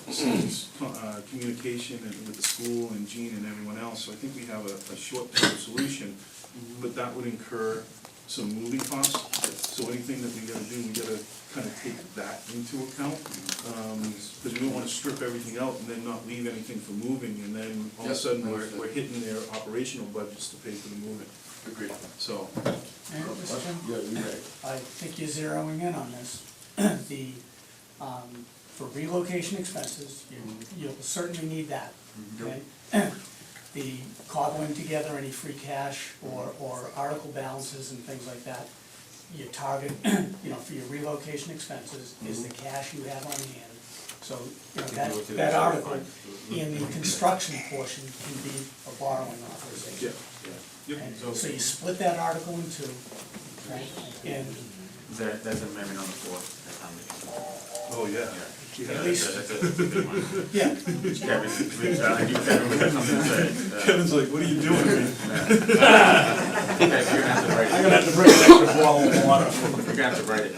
the scenes communication with the school and Gene and everyone else, so I think we have a short-term solution, but that would incur some moving costs. So anything that we gotta do, we gotta kind of take that into account, because we don't wanna strip everything out and then not leave anything for moving, and then all of a sudden we're hitting their operational budgets to pay for the moving. Agreed. So, And Mr. Chairman, I think you're zeroing in on this. For relocation expenses, you'll certainly need that, okay? The cobbling together any free cash or article balances and things like that, your target, for your relocation expenses is the cash you have on hand. So, that article in the construction portion can be a borrowing authorization. yeah. So you split that article in two, right? And That's an amendment on the floor, that's how many. Oh, yeah. at least, That's a good one. yeah, Kevin, I knew Kevin would have something to say. Kevin's like, what are you doing, man? Okay, so you're gonna have to write it. I'm gonna have to bring an extra bottle of water. You're gonna have to write it.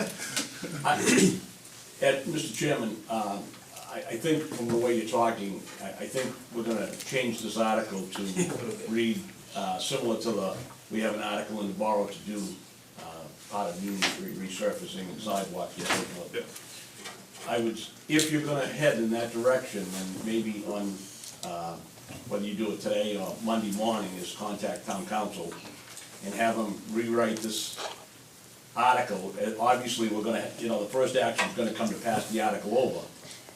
Mr. Chairman, I think from the way you're talking, I think we're gonna change this article to read similar to we have an article in the borough to do part of Union Street resurfacing and sidewalks and so forth. Yeah. I would, if you're gonna head in that direction, then maybe on, whether you do it today or Monday morning, is contact town council and have them rewrite this article. Obviously, we're gonna, the first action is gonna come to pass the article over.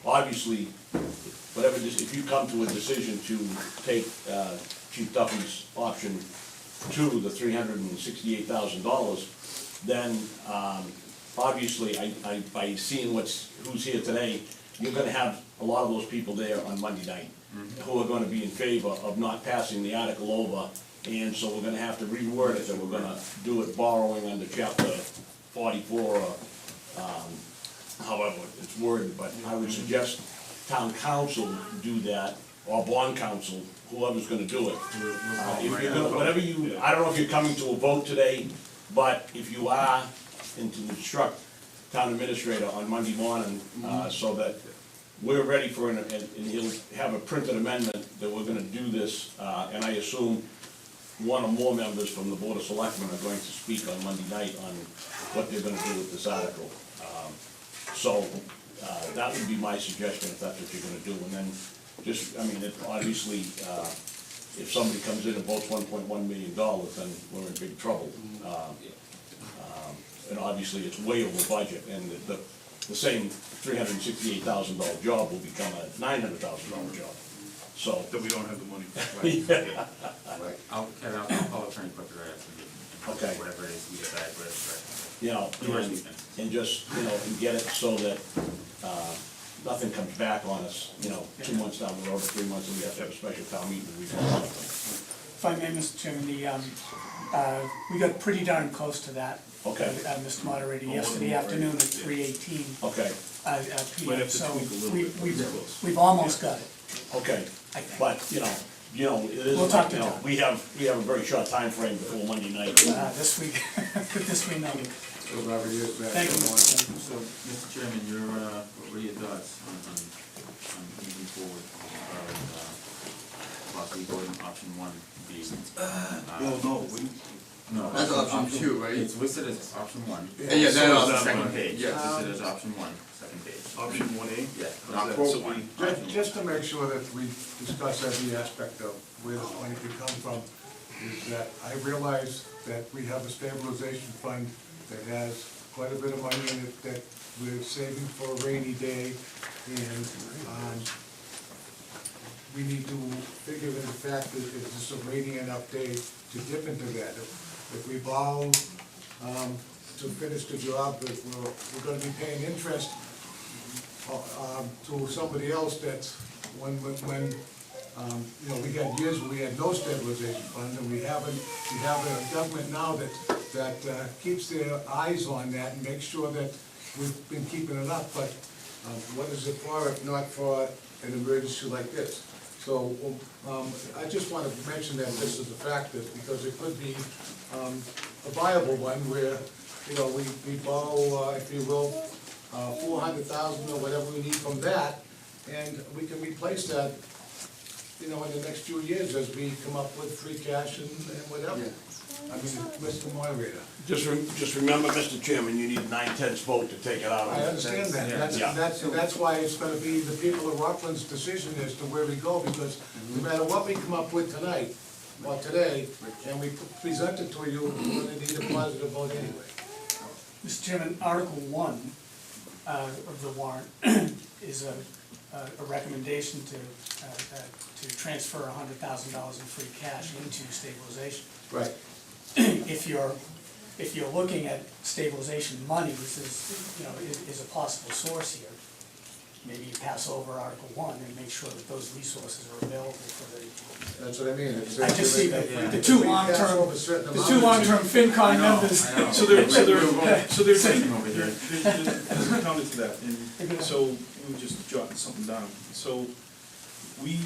Obviously, if you come to a decision to take Chief Duffy's option 2, the $368,000, then obviously, by seeing who's here today, you're gonna have a lot of those people there on Monday night who are gonna be in favor of not passing the article over, and so we're gonna have to reword it, and we're gonna do it borrowing under chapter 44, or, however it's worded, but I would suggest town council do that, or bond council, whoever's gonna do it. If you're gonna, whatever you, I don't know if you're coming to a vote today, but if you are, and to instruct town administrator on Monday morning, so that we're ready for, and he'll have a printed amendment that we're gonna do this, and I assume one or more members from the Board of Selectmen are going to speak on Monday night on what they're gonna do with this article. So, that would be my suggestion, if that's what you're gonna do, and then just, I mean, obviously, if somebody comes in and votes $1.1 million, then we're in big trouble. And obviously, it's way over budget, and the same $368,000 job will become a $900,000 job. So, That we don't have the money. yeah, Right, I'll call attorney quick right after the meeting. Okay. Whatever it is we decide, whatever. you know, and just, you know, and get it so that, nothing comes back on us, you know, 2 months down the road, or 3 months, and we have to have a special town meeting to resolve something. If I may, Mr. Chairman, we got pretty darn close to that. Okay. Mr. Moderator, yesterday afternoon at 3:18 Okay, Might PM, have to so tweak a little we- bit, but it's close. we've almost got it, okay, I think. but, you know, it is, We'll talk to you know, John. we have a very short time frame before Monday night. This week, this we know. So Robert, you have Thank you, Mr. Chairman. So, Mr. Chairman, what are your thoughts on moving forward, possibly voting option 1B? No, That's option 2, right? It's listed as option 1. Yeah, So that is option, that Second one. page, Yeah. it's listed as option 1, second page. Option 1A? Yeah, How's not that? quote So 1. Just to make sure that we discuss every aspect of where this money could come from, is that I realize that we have a stabilization fund that has quite a bit of money in it that we're saving for a rainy day, and, we need to figure in the fact that it's just a rainy enough day to dip into that. If we borrow, to finish the job, that we're gonna be paying interest to somebody else that's, when, you know, we had years where we had no stabilization fund, and we have a government now that keeps their eyes on that and makes sure that we've been keeping it up, but what is it for if not for an emergency like this? So, I just wanted to mention that this is a factor, because it could be a viable one where, you know, we borrow, if you will, 400,000 or whatever we need from that, and we can replace that, you know, in the next few years as we come up with free cash and whatever. I mean, Mr. Moderator. Just remember, Mr. Chairman, you need a 9/10 vote to take it out. I understand that, Yeah. that's why it's gonna be the people of Rockland's decision as to where we go, because no matter what we come up with tonight, or today, and we present it to you, we're gonna need a positive vote anyway. Mr. Chairman, Article 1 of the warrant is a recommendation to transfer $100,000 in free cash into stabilization. Right. If you're looking at stabilization money, this is, you know, is a possible source here. Maybe you pass over Article 1 and make sure that those resources are available for the, That's what I mean. I just see the two long-term, the the two long-term FinCon members. So there's over here. there's a counter to that, and so, let me just jot something down. So, we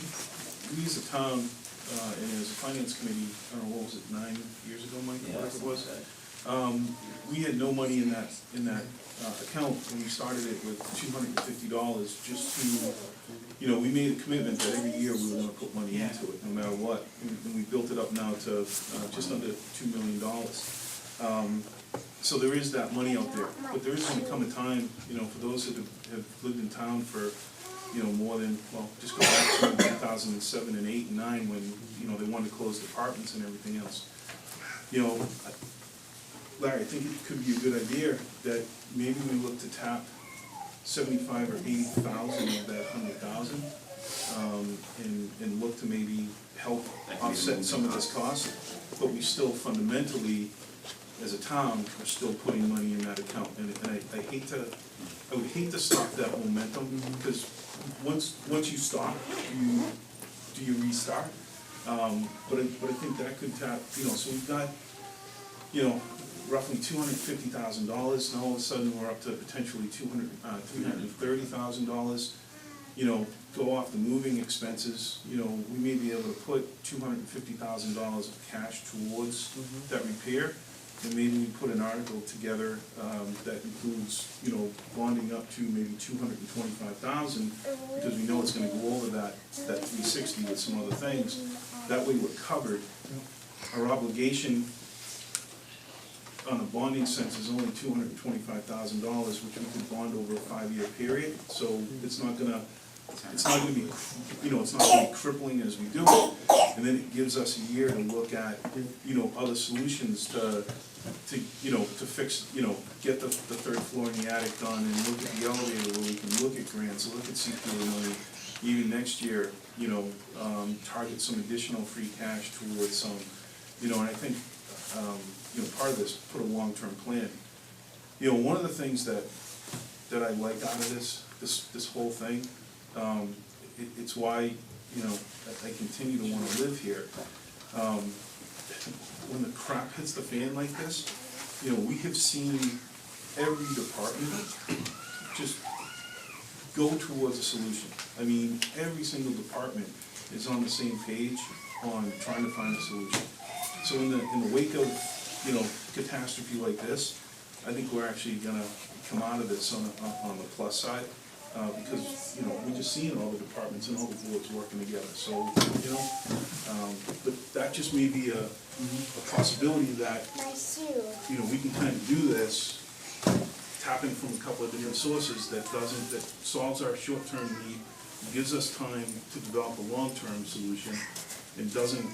as a town, and as a finance committee, I don't know, what was it, 9 years ago, Mike, whatever it was? We had no money in that account, and we started it with $250 just to, you know, we made a commitment that every year we were gonna put money into it, no matter what. And we built it up now to just under $2 million. So there is that money out there, but there is gonna come a time, you know, for those that have lived in town for, you know, more than, well, just go back to 2007 and 8 and 9 when, you know, they wanted to close departments and everything else. You know, Larry, I think it could be a good idea that maybe we look to tap 75 or 80,000 of that 100,000, and look to maybe help offset some of this cost, but we still fundamentally as a town, are still putting money in that account, and I would hate to stop that momentum, because once you stop, do you restart? But I think that could tap, so we've got, roughly $250,000, now all of a sudden we're up to potentially $330,000. Go off the moving expenses, we may be able to put $250,000 of cash towards that repair. And maybe we put an article together, that includes, bonding up to maybe $225,000, because we know it's gonna go over that 360 with some other things. That way we're covered. Our obligation on a bonding sense is only $225,000, which we can bond over a 5-year period, so it's not gonna be, it's not gonna be crippling as we do it. And then it gives us a year to look at, other solutions to fix, get the third floor in the attic done, and look at the elevator, where we can look at grants, look at CPA money, even next year, target some additional free cash towards some, and I think, part of this, put a long-term plan. One of the things that I like out of this whole thing, it's why, I continue to wanna live here. When the crap hits the fan like this, we have seen every department just go towards a solution. I mean, every single department is on the same page on trying to find a solution. So in the wake of, catastrophe like this, I think we're actually gonna come out of this on the plus side, because, we're just seeing all the departments and all the boards working together, so, but that just may be a possibility that, we can kind of do this, tapping from a couple of different sources that solves our short-term need, gives us time to develop a long-term solution, and doesn't,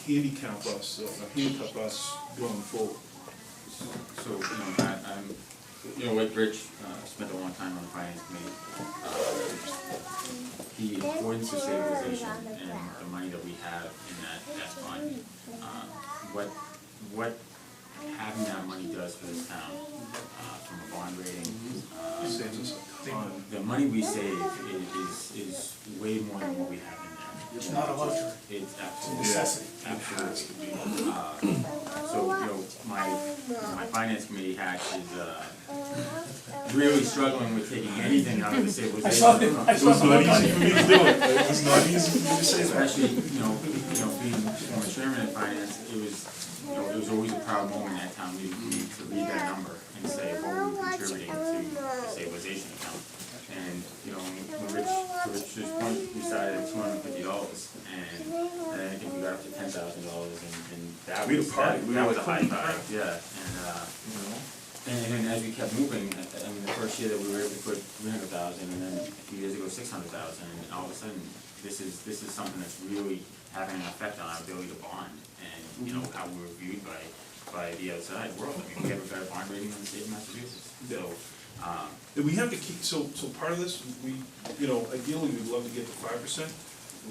handicap us, handcuff us going forward. So, like Rich, spent a long time on the finance committee. The importance of stabilization and the money that we have in that fund, what having that money does for this town, from a bond rating, Saves us a ton. the money we save is way more than what we have in there. It's not a luxury, It's it's a absolutely. necessity. Absolutely. So, my finance committee hat is, really struggling with taking anything out of the stabilization. I saw the It was look not on easy for you. me to do it, it was not easy for me to say that. Especially, being a chairman in finance, it was always a proud moment at town meeting for me to read that number and say, what were we contributing to the stabilization account? And, when Rich's point, we started at $250, and I think we got up to $10,000, and that We had a was, party. that was a high We five, yeah, and then as we kept moving, I mean, the first year that we were able to put 300,000, and then a few years ago, 600,000, and all of a sudden, this is something that's really having an effect on our ability to bond, and, how we're viewed by the outside world. I mean, we have a better bond rating in the state of Massachusetts, so, And we have to keep, so part of this, ideally, we'd love to get to 5%.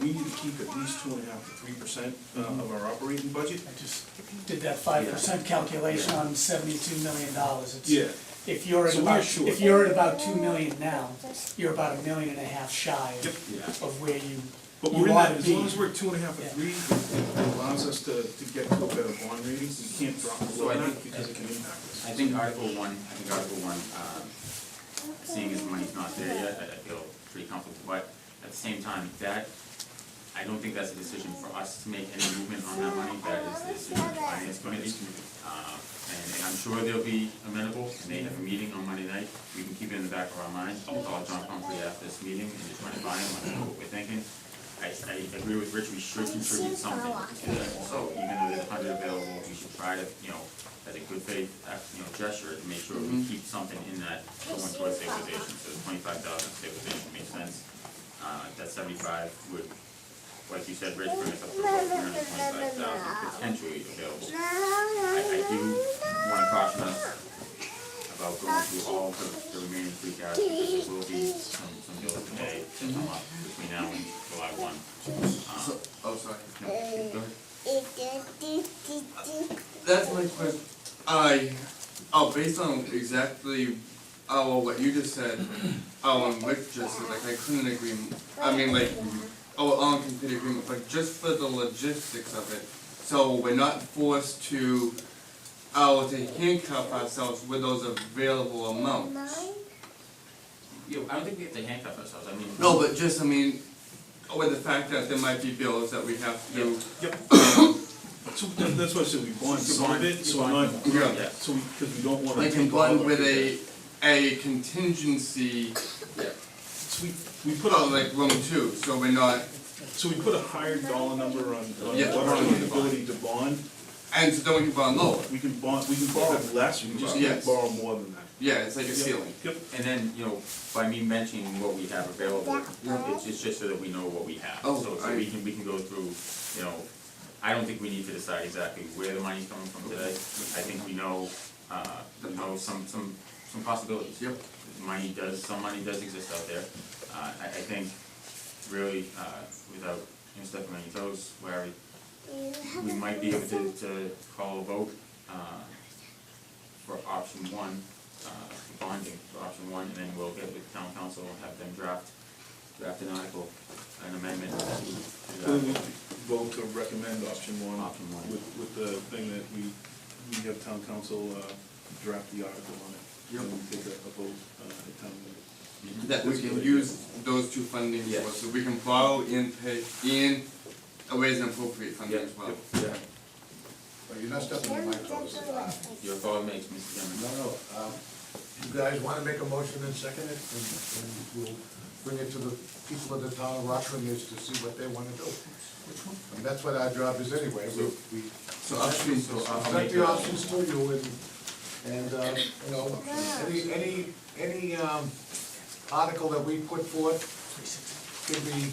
We need to keep at least 2.5% to 3% of our operating budget. I just did that 5% calculation on $72 million. It's- Yeah. If you're at So we're about, short. if you're at about 2 million now, you're about $1.5 million shy Yep. yeah. of where you But you we're in ought that, to as be. long as we're at 2.5 or 3, it allows us to get to a better bond rating. We can't drop below So I that think- because it can impact us. I think Article One, seeing as the money's not there yet, I feel pretty comfortable, but at the same time, I don't think that's a decision for us to make any movement on that money, that is the decision of the finance committee. And I'm sure they'll be amenable, and they have a meeting on Monday night, we can keep it in the back of our minds. I'll call John Pumphrey after this meeting and just run it by him, let him know what we're thinking. I agree with Rich, we should contribute something to that, so even though there's 100 available, we should try to, as a good faith, gesture, to make sure we keep something in that going towards stabilization, so the 25,000 stabilization makes sense. That 75 would, like you said, Rich, bring us up to about 325,000 potentially available. I do wanna caution us about going through all the remaining free cash, because there will be some bills today that come up between now and July 1. Oh, sorry. No, go ahead. That's my question. Based on exactly, what you just said, and Rick just said, like, I couldn't agree, on complete agreement, but just for the logistics of it, so we're not forced to handcuff ourselves with those available amounts. Yeah, I don't think we have to handcuff ourselves, I mean. No, but just, with the fact that there might be bills that we have to. So that's why I said we bond some of it, so we're not, Yeah. so we, because we don't wanna Like take in all of bond with it. a contingency, So we put a, like room two, so we're not, so we put a higher dollar number on Yeah. what our ability to bond. and so then we can bond lower. We can borrow less, we just can't Yes. borrow more than that. Yeah, it's like a Yep. ceiling. Yep. And then, by me mentioning what we have available, it's just so that we know what we have. Oh, So we can go through, I don't think we need to decide exactly where the money's coming from today. I think we know, some possibilities. Yep. Some money does exist out there. I think really, without stepping on your toes, Larry, we might be able to call a vote, for option one, bonding for option one, and then we'll get with town council and have them draft an article, an amendment to Well, we that. vote to recommend option one. Option one. With the thing that we have town council, draft the article on it. Yep. And we take a vote, at town meeting. That we can use those two funding Yes. sources, so we can borrow and pay, and raise and appropriate funding as well. Yeah. Well, you're not stepping on my toes. Your call makes, Mr. Chairman. No, you guys wanna make a motion and second it, and we'll bring it to the people of the town of Rockland is to see what they wanna do. And that's what our job is anyway, we So option, I'll set make the a- options to you and, any article that we put forth can be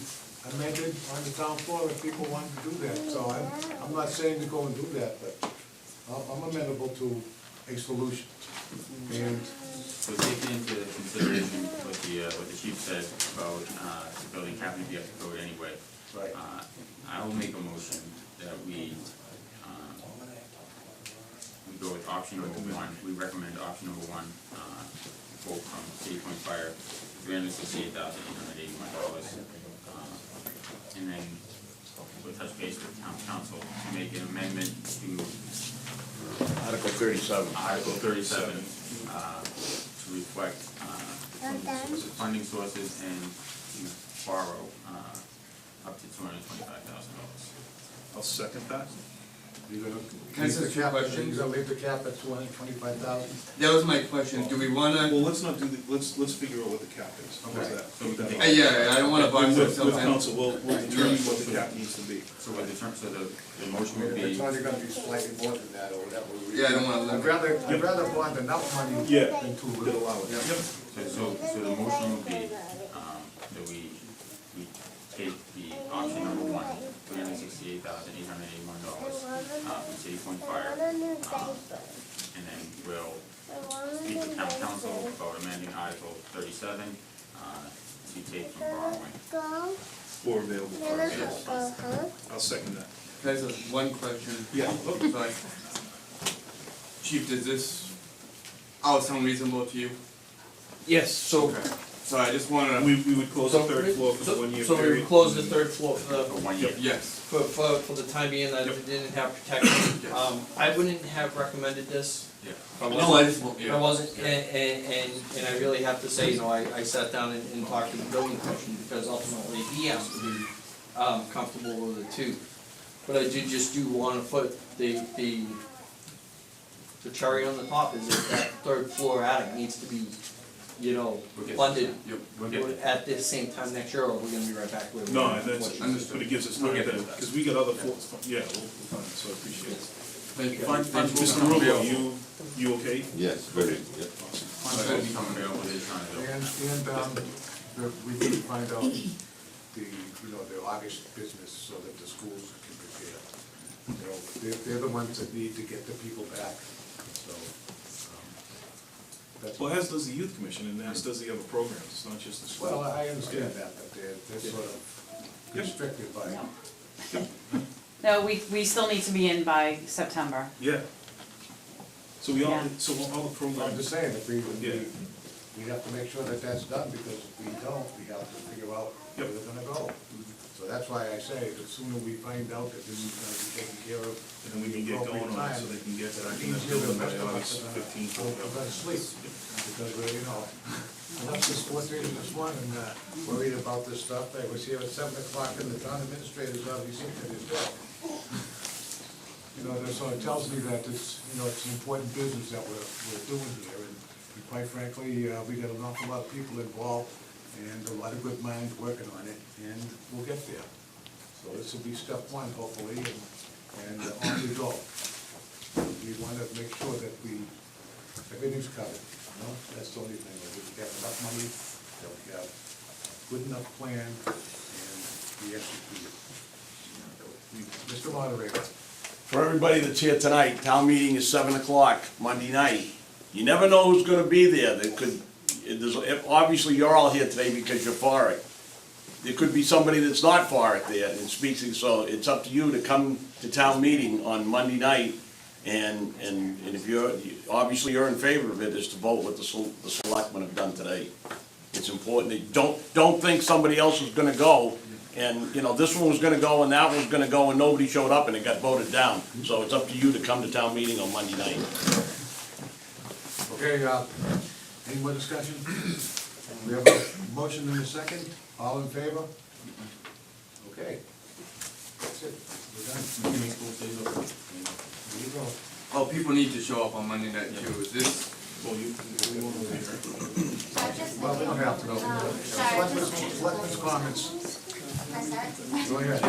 amended on the town floor if people want to do that. So I'm not saying to go and do that, but I'm amenable to a solution. And So taking into consideration what the chief said about, the building having to be up to code anyway. Right. I will make a motion that we go with option number one, we recommend option number one, quote from City Point Fire, $368,881. And then we'll touch base with town council to make an amendment to Article 37. Article 37, to reflect, funding sources and to borrow, up to $225,000. I'll second that. you're gonna Can I ask leave the two cap, questions? you're gonna leave the cap at 225,000? That was my question, do we wanna, Well, let's not do let's figure out what the cap is. How's that? So we can take- yeah, I don't wanna box With ourselves in. council, we'll determine what the cap needs to be. So what the motion would It's be, only gonna be slightly more than that or whatever. Yeah, I don't wanna limit. I'd rather bond enough money Yeah. than too We'll little. allow it. Yep. so the motion would be, that we take the option number one, $368,881, from City Point Fire, and then we'll speak to town council about amending Article 37, to take from borrowing. Or available funds. Yes. I'll second that. Can I ask one question? Yeah. Oh, sorry. Chief, does this all sound reasonable to you? Yes, so. Okay. So I just wanna. We would close the third floor for the 1 year So we period. would close the third floor for the, For 1 year. Yes. for the time being that it didn't have protection. Yes. I wouldn't have recommended this. Yeah. If I No, wasn't- I just, yeah. I wasn't, and I really have to say, I sat down and talked to the building commissioner, because ultimately he has to be, comfortable with it too. But I do wanna put the cherry on the top is that third floor attic needs to be, We'll get- funded Yep. We'll get, at the same time next year, or we're gonna be right back where we were. No, and that's, Understood. but it gives us We'll time get to, to that. because we got other floors, yeah, we'll find it, so I appreciate it. Thank you. Funds will Mr. become Rulo, available. you okay? Yes, very, yep. Awesome. Funds will become available this time, We need to find out the August business so that the schools can prepare. They're the ones that need to get the people back, so. That's, Well, as does the youth commission, and as does the other programs, it's not just the school. well, I understand that, but they're sort of restricted by. No, we still need to be in by September. Yeah. So we all, Yeah. so all the I'm programs, just saying, if we Yeah. have to make sure that that's done, because if we don't, we have to figure out where they're gonna go. So that's why I say, the sooner we find out that this is gonna be taken care of, and then we can get going on it, so they can get it back in means that you're the building by rest of us August are gonna, 15th. we're gonna sleep, because we're, you know, I left this 4:30 this morning, worried about this stuff. I was here at 7 o'clock, and the town administrator's already sitting at his desk. You know, so it tells me that it's, you know, it's an important business that we're doing here, and quite frankly, we got an awful lot of people involved, and a lot of good minds working on it, and we'll get there. So this will be step one, hopefully, and on we go. We want to make sure that everything's covered, you know, that's the only thing, that we have enough money, that we have good enough plan, and we execute it. Mr. Moderator. For everybody that's here tonight, town meeting is 7 o'clock, Monday night. You never know who's gonna be there. Obviously, you're all here today because you're for it. There could be somebody that's not for it there and speaking, so it's up to you to come to town meeting on Monday night. And if obviously you're in favor of it, is to vote what the selectmen have done today. It's important. Don't think somebody else is gonna go. And, you know, this one was gonna go and that one was gonna go and nobody showed up and it got voted down. So it's up to you to come to town meeting on Monday night. Okay, any more discussion? We have a motion and a second, all in favor? Okay. That's it, we're done. There you go. Oh, people need to show up on Monday night too, is this, Well, you want over here. So I'm just Well, we don't have to go. sorry, Selectmen's comments, I said. go ahead.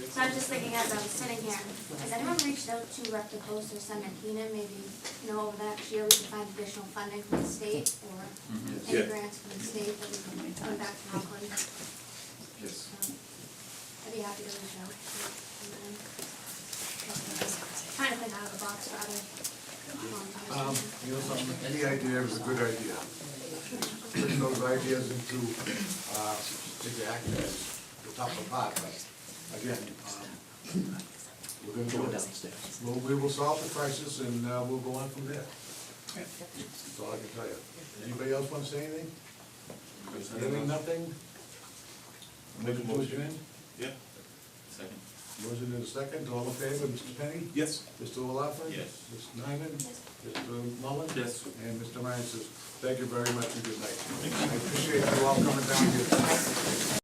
So I'm just thinking as I was sitting here, has anyone reached out to Rep. DeCoste or Senator Keenan, maybe, you know, over the next year we can find additional funding from the state or any Yeah. grants from the state that we can come back to Rockland? yes, I'd be happy to reach out. Trying to think out of the box for other long time. You know something, any idea is a good idea. Putting those ideas into action is the tougher part, but again, we're gonna do it. We will solve the crisis and we'll go on from there. That's all I can tell you. Anybody else want to say anything? Hearing nothing? Make a motion. Adjourn? Yeah. Second. Motion in a second, all in favor, Mr. Penny? Yes. Mr. O'Laughlin? Yes. Mr. Nyman? Mr. Mullin? yes. And Mr. Ryan says, thank you very much and good night. I appreciate you all coming down here tonight.